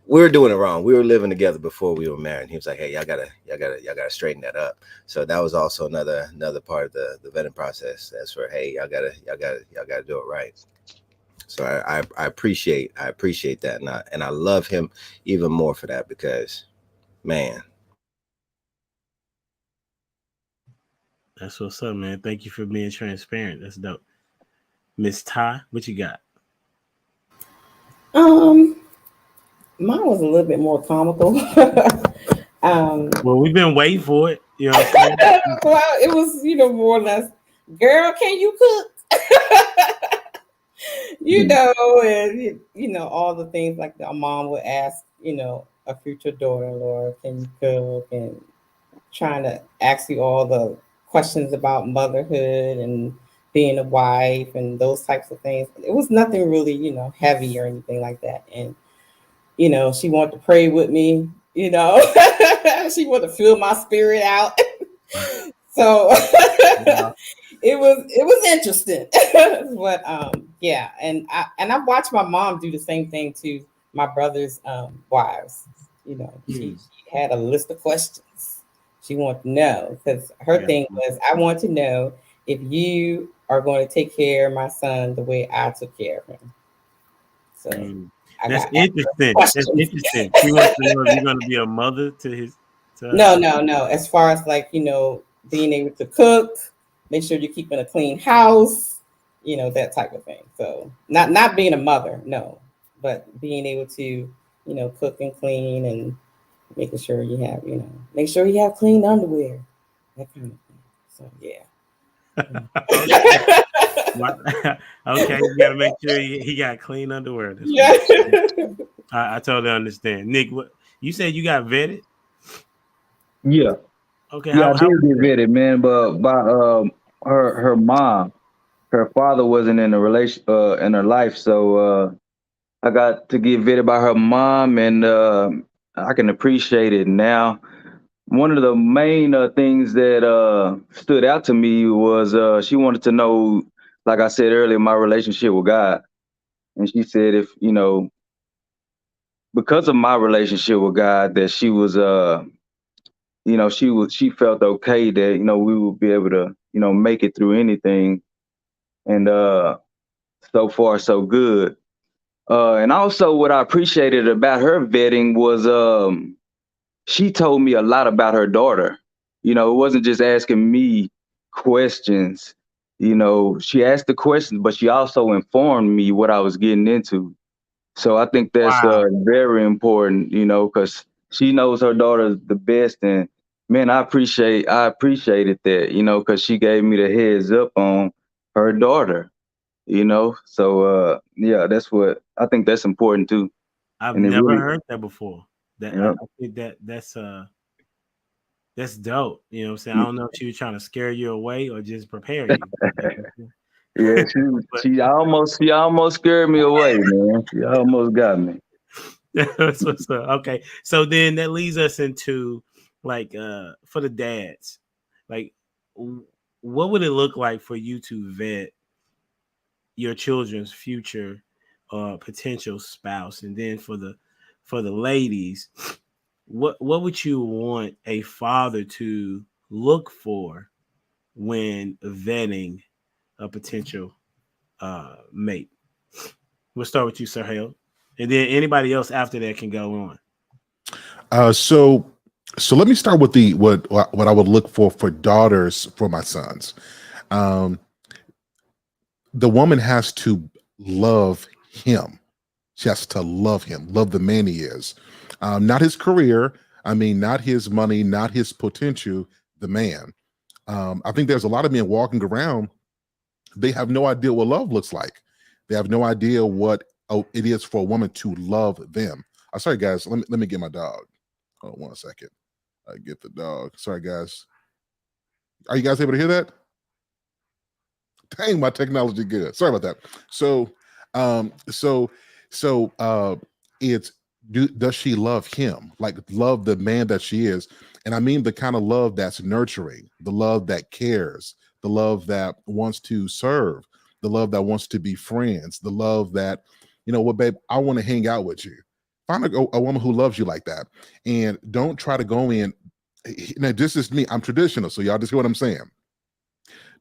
we were doing it wrong. We were living together before we were married. He was like, hey, y'all gotta straighten that up. So that was also another part of the vetting process. That's where, hey, y'all gotta do it right. So I appreciate that, and I love him even more for that, because, man. That's what's up, man. Thank you for being transparent. That's dope. Miss Ty, what you got? Um, Mine was a little bit more comical. um, Well, we've been waiting for it. You know what I'm saying? well, it was, more or less, girl, can you cook? And all the things like a mom would ask, a future daughter-in-law, can you cook? And trying to ask you all the questions about motherhood and being a wife and those types of things. It was nothing really, heavy or anything like that. And she wanted to pray with me, she wanted to fill my spirit out. So Wow. it was interesting. But yeah, and I watched my mom do the same thing to my brother's wives. She had a list of questions she wanted to know, because her Yeah. thing was, I want to know if you are going to take care of my son the way I took care of him. So Mm. I That's got interesting. That's questions. interesting. He wants to know if you're going to be a mother to his to her No, son. no, no. As far as like, being able to cook, make sure you're keeping a clean house, that type of thing. So not being a mother, no, but being able to, cook and clean, and making sure you have, make sure you have clean underwear, that kind of thing. So yeah. Okay. Okay, you got to make sure he got clean underwear. That's what Yeah. I totally understand. Nick, what you said you got vetted? Yeah, Okay, yeah, I how did was get that? vetted, man, but by her mom, her father wasn't in a relation in her life, so I got to get vetted by her mom, and I can appreciate it now. One of the main things that stood out to me was she wanted to know, like I said earlier, my relationship with God, and she said if because of my relationship with God, that she was she felt okay that we would be able to make it through anything, and so far so good. And also, what I appreciated about her vetting was she told me a lot about her daughter. It wasn't just asking me questions. She asked the questions, but she also informed me what I was getting into. So I think that's Wow. very important, because she knows her daughter the best. And man, I appreciated that, because she gave me the heads up on her daughter. So yeah, that's what I think, that's important too. I've And it never really, heard that before. That I yeah, think that's dope. You know what I'm saying? I don't know if she was trying to scare you away or just prepare you. yeah, she But she almost scared me away, man. She almost got me. that's what's up. Okay. So then that leads us into like for the dads. Like what would it look like for you to vet your children's future potential spouse? And then for the ladies, what would you want a father to look for when vetting a potential mate? We'll start with you, Sir Hale, and then anybody else after that can go on. So let me start with the what I would look for daughters for my sons. Um, the woman has to love him. She has to love him, love the man he is, not his career. I mean, not his money, not his potential. The man. I think there's a lot of men walking around. They have no idea what love looks like. They have no idea what it is for a woman to love them. I'm sorry, guys. Let me get my dog. Hold on 1 second. I get the dog. Sorry, guys. Are you guys able to hear that? Dang, my technology good. Sorry about that. So, um, so, so it's does she love him? Like love the man that she is, and I mean the kind of love that's nurturing, the love that cares, the love that wants to serve, the love that wants to be friends, the love that, you know what, babe, I want to hang out with you. Find a woman who loves you like that, and don't try to go in. Now, this is me. I'm traditional, so y'all just hear what I'm saying.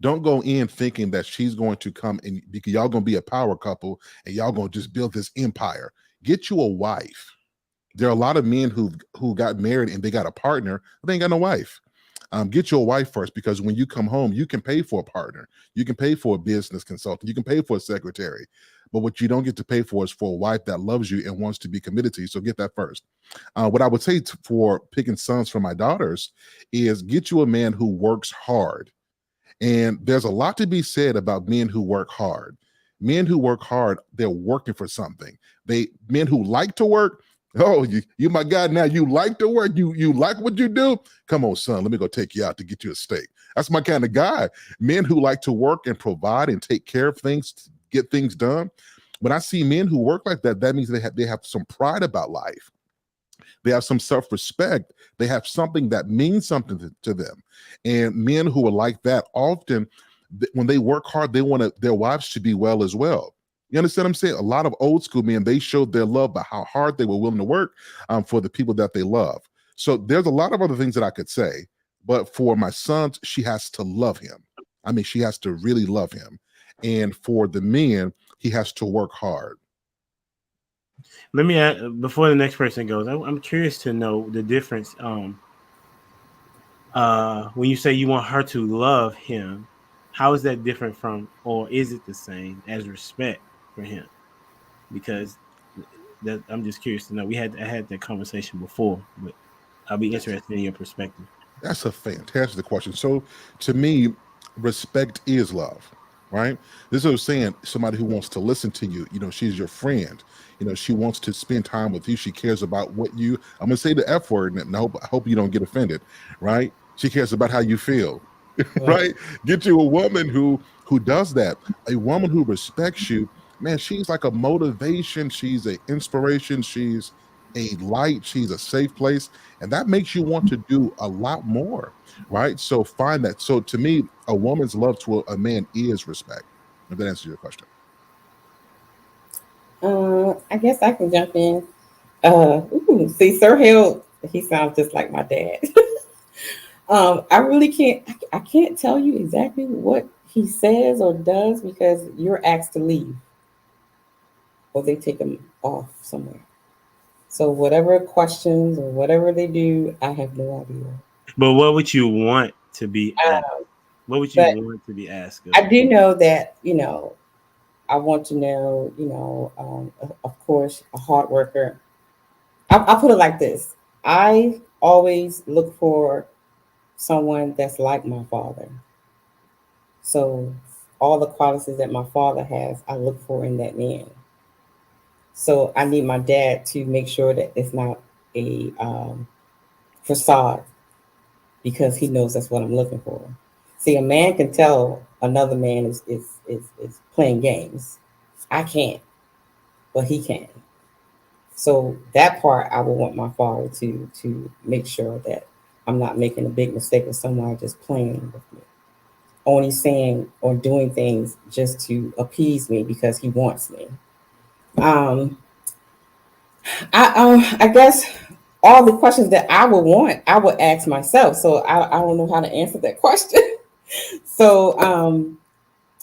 Don't go in thinking that she's going to come and because y'all gonna be a power couple and y'all gonna just build this empire. Get you a wife. There are a lot of men who got married and they got a partner, but they ain't got no wife. Get your wife first because when you come home, you can pay for a partner, you can pay for a business consultant, you can pay for a secretary. But what you don't get to pay for is for a wife that loves you and wants to be committed to you. So get that first. What I would say for picking sons for my daughters is get you a man who works hard, and there's a lot to be said about men who work hard. Men who work hard, they're working for something. They men who like to work. Oh, you my guy now. You like to work. You like what you do. Come on, son. Let me go take you out to get you a steak. That's my kind of guy. Men who like to work and provide and take care of things, get things done. When I see men who work like that, that means they have some pride about life. They have some self-respect. They have something that means something to them. And men who are like that often, when they work hard, they want their wives to be well as well. You understand what I'm saying? A lot of old school men, they showed their love by how hard they were willing to work for the people that they love. So there's a lot of other things that I could say, but for my sons, she has to love him. I mean, she has to really love him. And for the men, he has to work hard. Let me ask, before the next person goes. I'm curious to know the difference. When you say you want her to love him, how is that different from, or is it the same as respect for him? Because that I'm just curious to know. I had that conversation before, but I'll be interested in your perspective. That's a fantastic question. So to me, respect is love, right? This is what I'm saying. Somebody who wants to listen to you, she's your friend. She wants to spend time with you. She cares about what I'm gonna say the F word, and I hope you don't get offended, right? She cares about how you feel. Right. Right? Get you a woman who does that. A woman who respects you, man, she's like a motivation, she's an inspiration, she's a light, she's a safe place, and that makes you want to do a lot more, right? So find that. So to me, a woman's love to a man is respect. If that answers your question. I guess I can jump in. See, Sir Hill, he sounds just like my dad. I really can't. I can't tell you exactly what he says or does because you're asked to leave or they take him off somewhere. So whatever questions or whatever they do, I have no idea. But what would you want to be asked? Uh, What would you but want to be asked of? I do know that I want to know. Of course, a hard worker. I'll put it like this: I always look for someone that's like my father. So all the qualities that my father has, I look for in that man. So I need my dad to make sure that it's not a facade because he knows that's what I'm looking for. See, a man can tell another man is playing games. I can't, but he can. So that part I would want my father to make sure that I'm not making a big mistake with someone just playing with me, only saying or doing things just to appease me because he wants me. Um, I guess all the questions that I would want, I would ask myself. So I don't know how to answer that question. So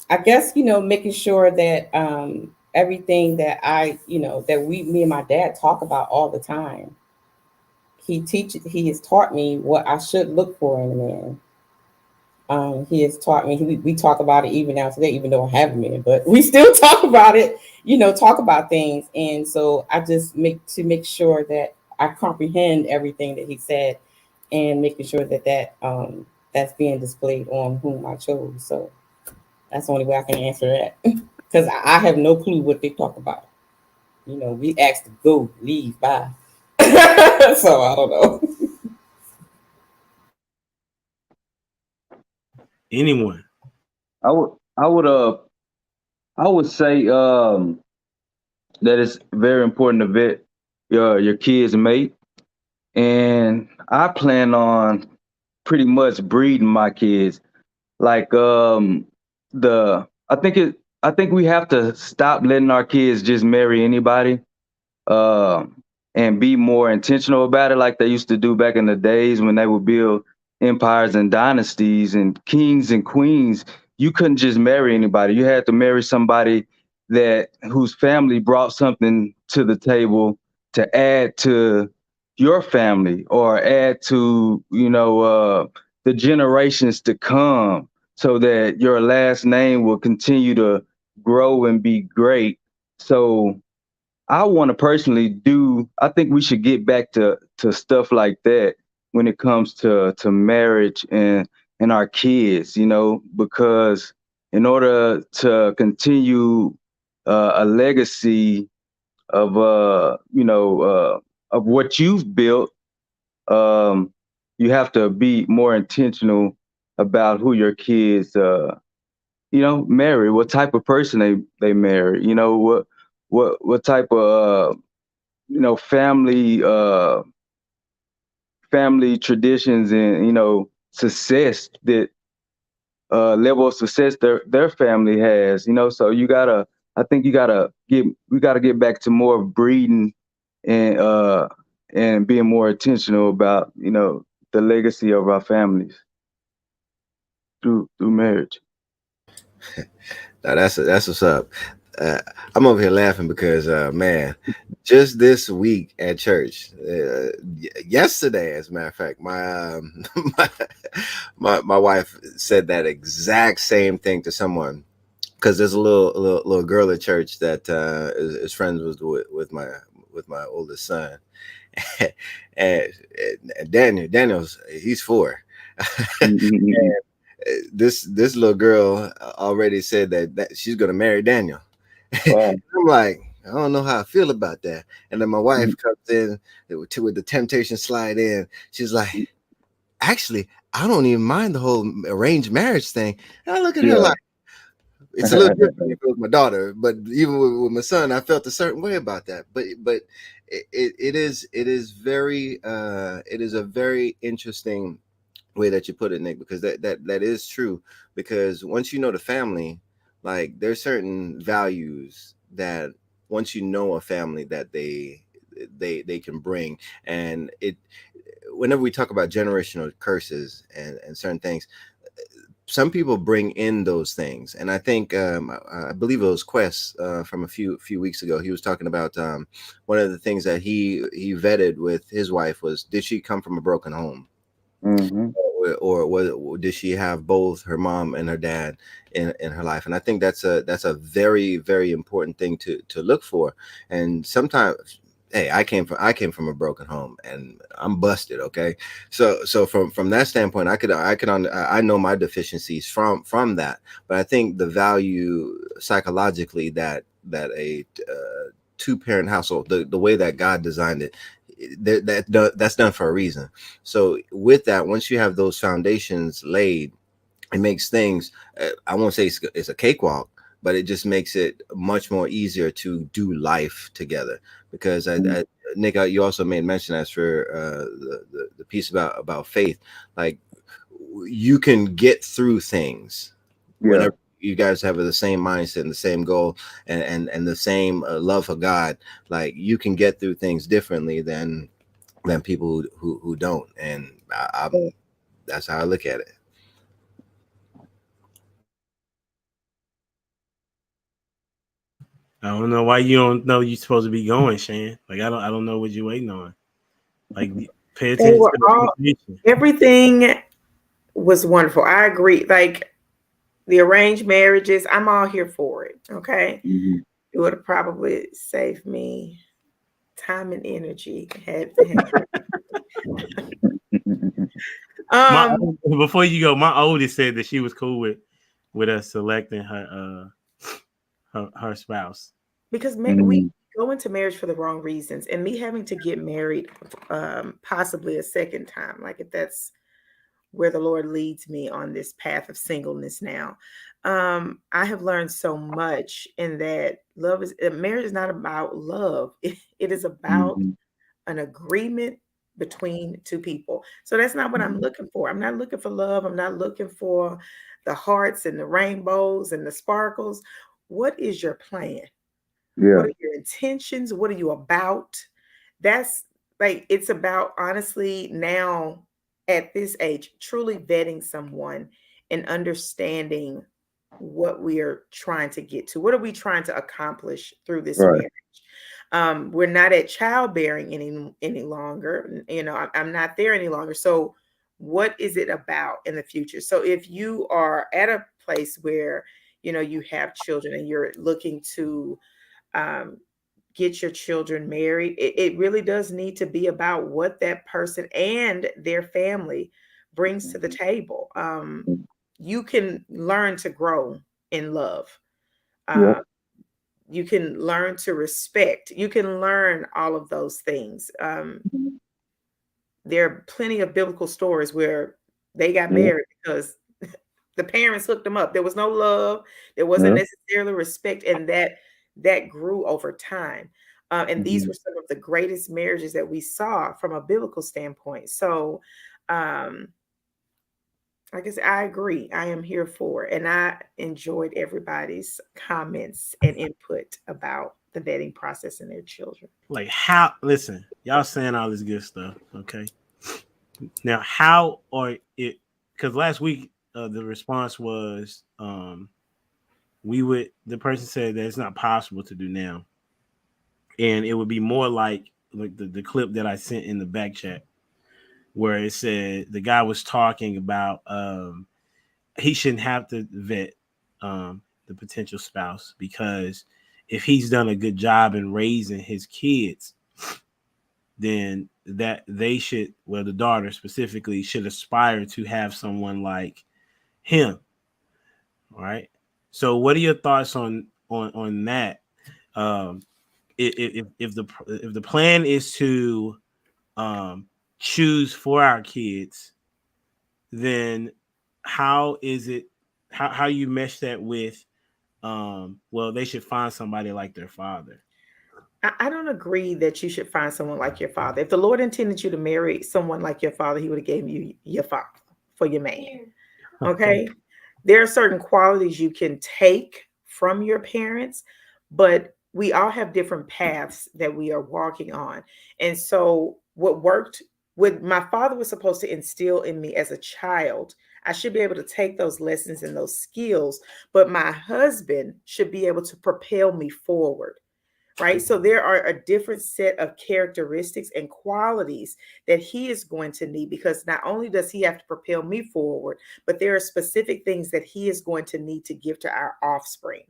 I guess making sure that everything that me and my dad talk about all the time. He has taught me what I should look for in a man. He has taught me. We talk about it even now today, even though I have a man, but we still talk about it. Talk about things, and so I just make sure that I comprehend everything that he said, and making sure that's being displayed on whom I chose. So that's the only way I can answer that because I have no clue what they talk about. We asked to go, leave, bye. So I don't know. Anyone? I would I would I would say that it's very important to vet your kids' mate, and I plan on pretty much breeding my kids. Like the I think we have to stop letting our kids just marry anybody, um, and be more intentional about it, like they used to do back in the days when they would build empires and dynasties and kings and queens. You couldn't just marry anybody. You had to marry somebody that whose family brought something to the table to add to your family or add to the generations to come, so that your last name will continue to grow and be great. So I want to personally do. I think we should get back to stuff like that when it comes to marriage and our kids. Because in order to continue a legacy of of what you've built, um, you have to be more intentional about who your kids marry, what type of person they marry. What type of family traditions and success, that level of success their family has. So I think we gotta get back to more of breeding and being more intentional about the legacy of our families through marriage. Now that's what's up. Uh, I'm over here laughing because man, just this week at church, yesterday, as a matter of fact, my, my wife said that exact same thing to someone, because there's a little girl at church that is friends with my oldest son, and, and Daniel's he's 4. Mhm. This little girl already said that she's gonna marry Daniel. Wow. I'm like, I don't know how I feel about that. And then my wife comes in with the temptation slide in. She's like, actually, I don't even mind the whole arranged marriage thing. And I look at her Yeah. like, it's a little different if it was my daughter, but even with my son, I felt a certain way about that. But it is a very interesting way that you put it, Nick, because that is true. Because once you know the family, like there's certain values that once you know a family that they can bring, and it whenever we talk about generational curses and certain things, some people bring in those things. And I think I believe it was Quest from a few weeks ago. He was talking about one of the things that he vetted with his wife was, did she come from a broken home, Hmm. or did she have both her mom and her dad in her life? And I think that's a very, very important thing to look for. And sometimes, hey, I came from a broken home and I'm busted. Okay, so from that standpoint, I know my deficiencies from that. But I think the value psychologically that a two-parent household, the way that God designed it, that's done for a reason. So with that, once you have those foundations laid, it makes things, I won't say it's a cakewalk, but it just makes it much more easier to do life together. Because Nick, you also made mention, as for the piece about faith, like you can get through things Yeah. whenever you guys have the same mindset and the same goal, and the same love for God. Like you can get through things differently than people who don't. And I'm that's how I look at it. I don't know why you don't know you're supposed to be going, Shan. Like I don't know what you're waiting on. Like pay They attention were to the all, conversation. everything was wonderful. I agree. Like the arranged marriages, I'm all here for it. Okay. Hmm. It would have probably saved me time and energy had My um before you go, my oldest said that she was cool with us selecting her spouse. because we Hmm. go into marriage for the wrong reasons, and me having to get married possibly a second time, like if that's where the Lord leads me on this path of singleness now. I have learned so much in that marriage is not about love. It is about Mm-hmm. an agreement between two people. So that's not what I'm looking for. I'm not looking for love. I'm not looking for the hearts and the rainbows and the sparkles. What is your plan? What Yeah. are your intentions? What are you about? That's like, it's about, honestly, now at this age, truly vetting someone and understanding what we are trying to get to. What are we trying to accomplish through this Right. marriage? We're not at childbearing any longer. You know, I'm not there any longer. So what is it about in the future? So if you are at a place where, you know, you have children and you're looking to um, get your children married, it really does need to be about what that person and their family brings to the table. You can learn to grow in love. Yep. Uh, you can learn to respect. You can learn all of those things. There are plenty of biblical stories where they got Yep. married because the parents hooked them up. There was no love. There wasn't Yep. necessarily respect, and that grew over time. And these Mm-hmm. were some of the greatest marriages that we saw from a biblical standpoint. So, um, I guess I agree. I am here for it. And I enjoyed everybody's comments and input about the vetting process and their children. Like how? Listen, y'all saying all this good stuff, okay? Now, how or it? Because last week the response was we would. The person said that it's not possible to do now, and it would be more like the clip that I sent in the back chat where it said the guy was talking about he shouldn't have to vet the potential spouse because if he's done a good job in raising his kids, then that they should, well, the daughter specifically should aspire to have someone like him. All right. So, what are your thoughts on that? Um, if the plan is to um, choose for our kids, then how is it how you mesh that with well, they should find somebody like their father. I don't agree that you should find someone like your father. If the Lord intended you to marry someone like your father, he would have gave you your father for your man. Okay. There are certain qualities you can take from your parents, but we all have different paths that we are walking on. And so, what my father was supposed to instill in me as a child, I should be able to take those lessons and those skills, but my husband should be able to propel me forward. Right. So there are a different set of characteristics and qualities that he is going to need, because not only does he have to propel me forward, but there are specific things that he is going to need to give to our offspring.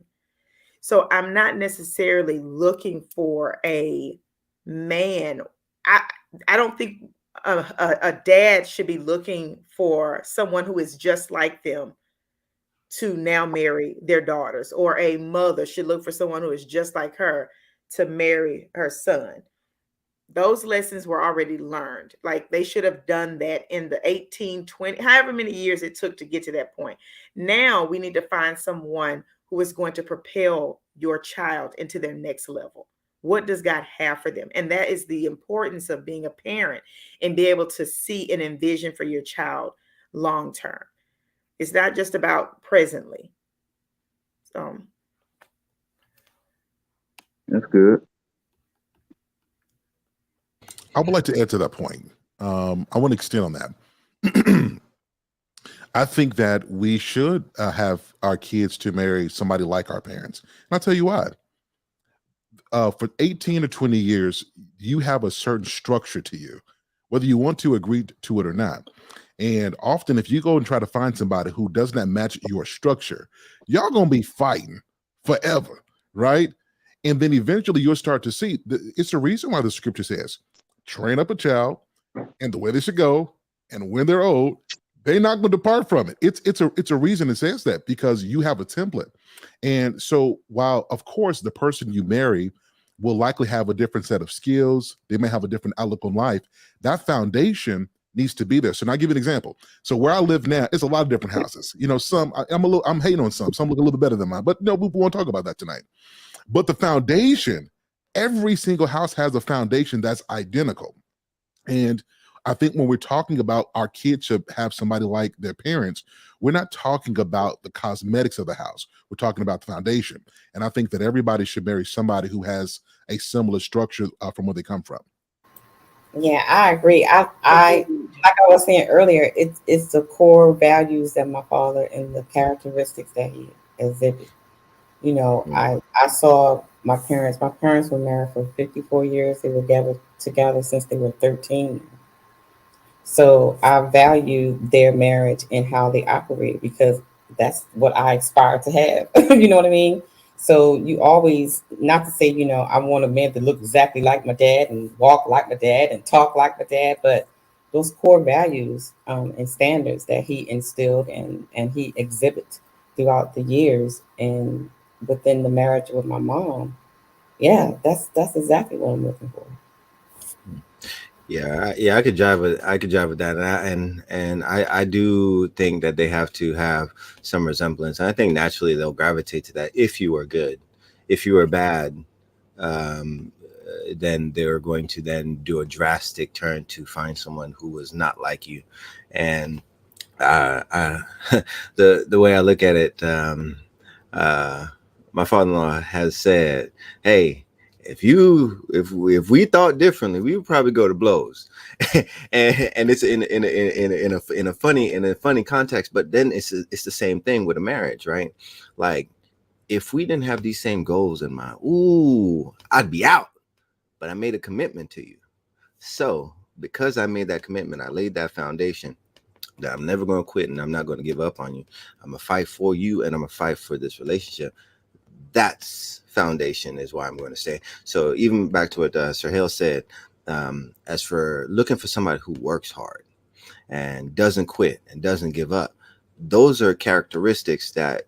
So I'm not necessarily looking for a man. I, I don't think a dad should be looking for someone who is just like them to now marry their daughters, or a mother should look for someone who is just like her to marry her son. Those lessons were already learned. Like, they should have done that in the 18, 20, however many years it took to get to that point. Now we need to find someone who is going to propel your child into their next level. What does God have for them? And that is the importance of being a parent, and be able to see and envision for your child long term. It's not just about presently. So That's good. I would like to add to that point. I want to extend on that. I think that we should have our kids to marry somebody like our parents. And I'll tell you why. For 18 to 20 years, you have a certain structure to you, whether you want to agree to it or not. And often, if you go and try to find somebody who does not match your structure, y'all gonna be fighting forever, right? And then eventually you'll start to see it's a reason why the scripture says, train up a child and the way they should go, and when they're old, they're not going to depart from it. It's a reason it says that, because you have a template. And so while of course the person you marry will likely have a different set of skills, they may have a different outlook on life, that foundation needs to be there. So now I'll give you an example. So where I live now, it's a lot of different houses. You know, I'm hating on some look a little better than mine, but no, we won't talk about that tonight. But the foundation, every single house has a foundation that's identical. And I think when we're talking about our kids should have somebody like their parents, we're not talking about the cosmetics of the house. We're talking about the foundation. And I think that everybody should marry somebody who has a similar structure from where they come from. Yeah, I agree. I like I was saying earlier, it's the core values that my father and the characteristics that he exhibit. You know, I saw my parents. My parents were married for 54 years. They were together since they were 13. So I value their marriage and how they operate because that's what I aspire to have. You know what I mean? So you always, not to say, you know, I want a man to look exactly like my dad and walk like my dad and talk like my dad, but those core values and standards that he instilled and he exhibits throughout the years and within the marriage with my mom, yeah, that's exactly what I'm looking for. Yeah, I could jive with that, and I do think that they have to have some resemblance. And I think naturally they'll gravitate to that. If you are good, if you are bad, then they're going to then do a drastic turn to find someone who was not like you. And the way I look at it, uh, my father-in-law has said, "Hey, if we thought differently, we would probably go to blows." And it's in a funny context, but then it's the same thing with a marriage, right? Like if we didn't have these same goals in mind, ooh, I'd be out. But I made a commitment to you, so because I made that commitment, I laid that foundation that I'm never going to quit and I'm not going to give up on you. I'm going to fight for you and I'm going to fight for this relationship. That's foundation is why I'm going to say. So even back to what Sir Hale said, as for looking for somebody who works hard and doesn't quit and doesn't give up, those are characteristics that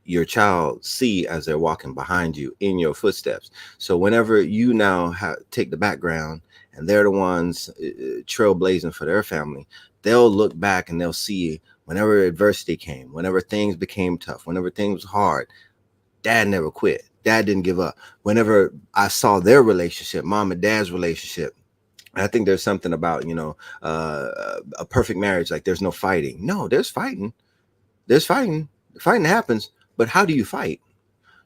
your child see as they're walking behind you in your footsteps. So whenever you now take the background and they're the ones trailblazing for their family, they'll look back and they'll see whenever adversity came, whenever things became tough, whenever things was hard, dad never quit. Dad didn't give up. Whenever I saw their relationship, mom and dad's relationship, I think there's something about, a perfect marriage. Like there's no fighting. No, there's fighting. There's fighting. Fighting happens. But how do you fight?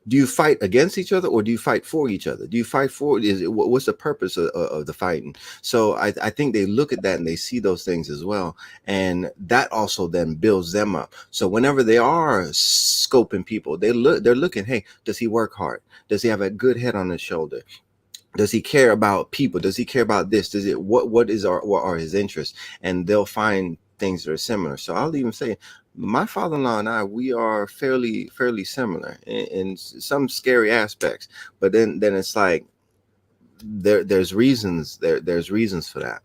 Do you fight against each other or do you fight for each other? Do you fight for, what's the purpose of the fighting? So I think they look at that and they see those things as well. And that also then builds them up. So whenever they are scoping people, they're looking, hey, does he work hard? Does he have a good head on his shoulder? Does he care about people? Does he care about this? What are his interests? And they'll find things that are similar. So I'll even say my father-in-law and I, we are fairly similar in some scary aspects, but then it's like there's reasons for that.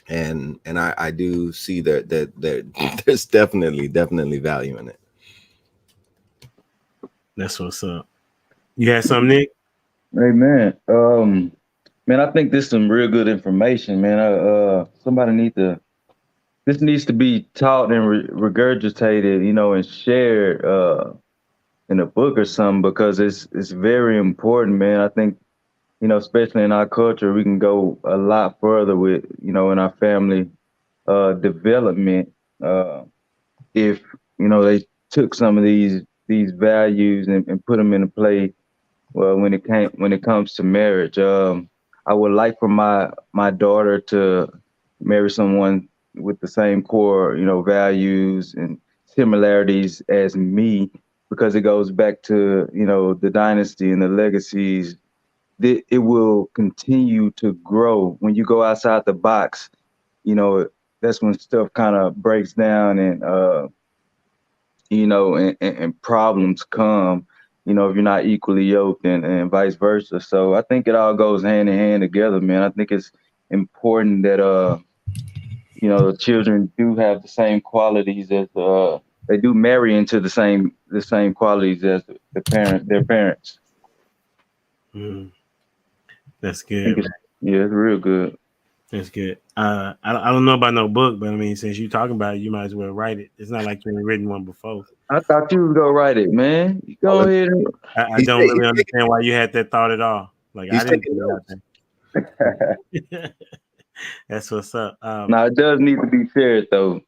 And I do see that there's definitely value in it. That's what's up. You had something, Nick? Hey man, man, I think this is some real good information, man. Somebody this needs to be taught and regurgitated, and shared in a book or something because it's very important, man. I think especially in our culture, we can go a lot further with in our family development if they took some of these values and put them into play. Well, when it comes to marriage, I would like for my daughter to marry someone with the same core, values and similarities as me, because it goes back to the dynasty and the legacies. It will continue to grow when you go outside the box. That's when stuff kind of breaks down and problems come, if you're not equally yoked and vice versa. So I think it all goes hand in hand together, man. I think it's important that, the children do have the same qualities as, they do marry into the same qualities as their parents. That's good. Yeah, it's real good. That's good. I don't know about no book, but I mean, since you talking about it, you might as well write it. It's not like you ain't written one before. I thought you was gonna write it, man. You go ahead. And... I He's, don't he's really taking understand why you had that thought at all. Like I he's didn't taking put notes. it out there. That's what's up. Now it does need to be shared though.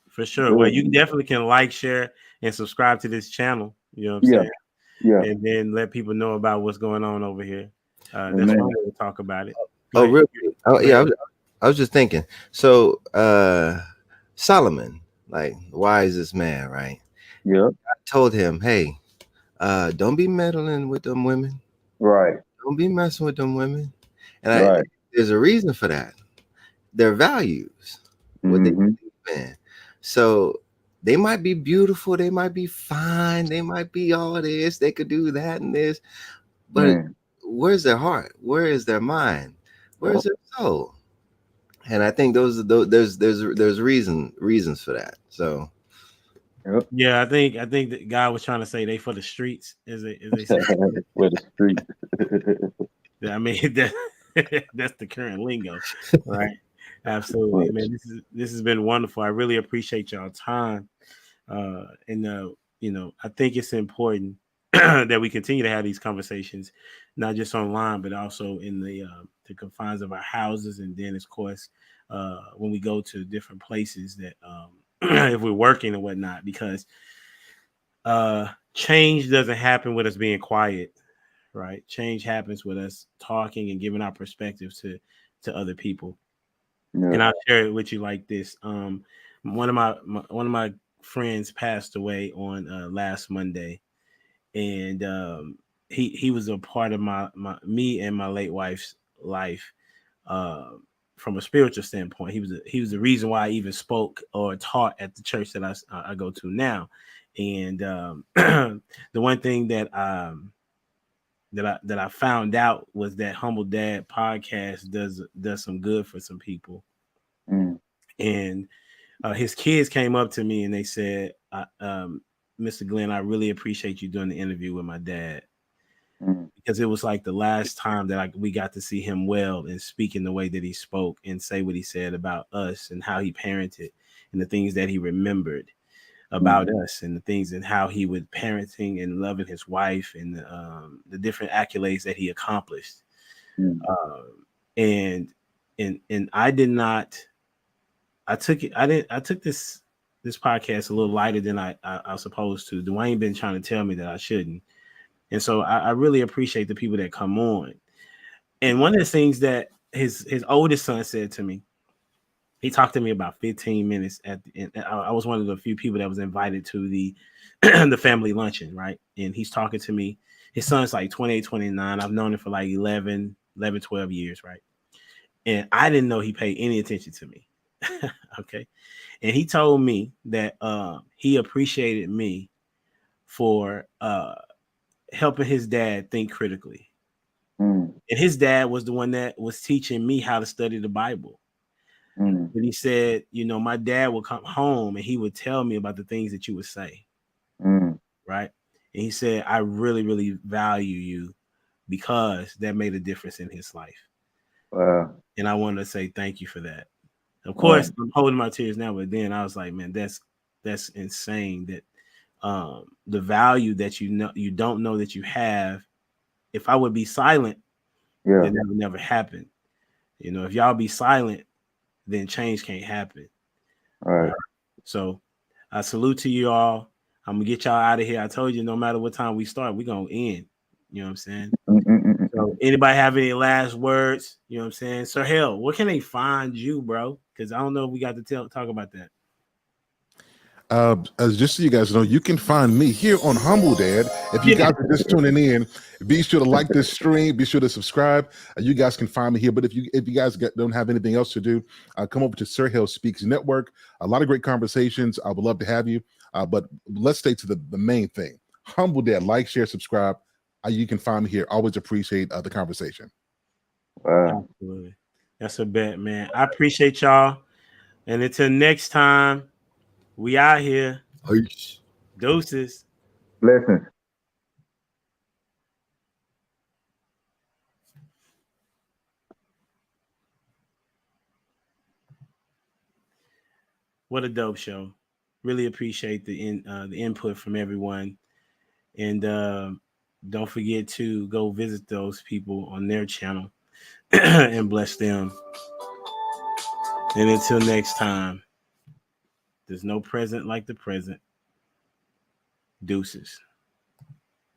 For sure. Well, you definitely can like, share, and subscribe to this channel. You know what I'm Yeah, saying? yeah. And then let people know about what's going on over here. That's Amen. one way to talk about it. Oh, real quick. Oh, Go yeah. ahead. I was just thinking. So, Solomon, like wisest man, right? Yeah, I told him, hey, don't be meddling with them women. right, Don't be messing with them women. And right. there's a reason for that. Their values, what they Mm-hmm. believe in. So they might be beautiful, they might be fine, they might be all this, they could do that and this, but Mm. where's their heart? Where is their mind? Where's their soul? And I think there's reasons for that. So Yep. Yeah, I think that God was trying to say they for the streets, as they say. With the street. I mean that that's the current lingo, right? Absolutely, man. This has been wonderful. I really appreciate y'all time. And you know, I think it's important that we continue to have these conversations, not just online, but also in the confines of our houses, and then, of course, when we go to different places that if we're working and whatnot, because change doesn't happen with us being quiet, right? Change happens with us talking and giving our perspective to other people. And Yeah. I'll share it with you like this. One of my friends passed away on last Monday, and he was a part of my me and my late wife's life. Uh, from a spiritual standpoint, he was the reason why I even spoke or taught at the church that I go to now. And the one thing that I found out was that Humble Dad podcast does some good for some people. Mm. And his kids came up to me and they said, Mr. Glenn, I really appreciate you doing the interview with my dad, Mm. because it was like the last time that we got to see him well and speak in the way that he spoke and say what he said about us and how he parented and the things that he remembered about us and the things and how he was parenting and loving his wife and the different accolades that he accomplished. Mm. Um, and and I did not. I took it. I took this podcast a little lighter than I was supposed to. Dwayne been trying to tell me that I shouldn't, and so I really appreciate the people that come on. And one of the things that his oldest son said to me, he talked to me about 15 minutes at the end. I was one of the few people that was invited to the the family luncheon, right? And he's talking to me. His son's like 28, 29. I've known him for like 12 years, right? And I didn't know he paid any attention to me. Okay. And he told me that he appreciated me for helping his dad think critically. Mm. And his dad was the one that was teaching me how to study the Bible. Mm. And he said, you know, my dad would come home and he would tell me about the things that you would say, Mm. right? And he said, I really, really value you because that made a difference in his life. Wow. And I wanted to say thank you for that. Of Wow. course, I'm holding my tears now, but then I was like, man, that's insane that the value that you don't know that you have. If I would be silent, Yeah. then that would never happen. You know, if y'all be silent, then change can't happen. All right. Right. So I salute to you all. I'm gonna get y'all out of here. I told you no matter what time we start, we're gonna end. You know what I'm saying? So anybody have any last words? You know what I'm saying? Sir Hell, where can they find you, bro? Because I don't know if we got to talk about that. As just so you guys know, you can find me here on Humble Dad. If you guys are just tuning in, be sure to like this stream. Be sure to subscribe. You guys can find me here. But if you guys don't have anything else to do, come over to Sir Hill Speaks Network. A lot of great conversations. I would love to have you. But let's stay to the main thing. Humble Dad. Like, share, subscribe. You can find me here. Always appreciate the conversation. Wow. Absolutely. That's a bet, man. I appreciate y'all. And until next time, we out here. Peace. Deuces. Blessings. What a dope show. Really appreciate the input from everyone. And don't forget to go visit those people on their channel and bless them. And until next time, there's no present like the present. Deuces.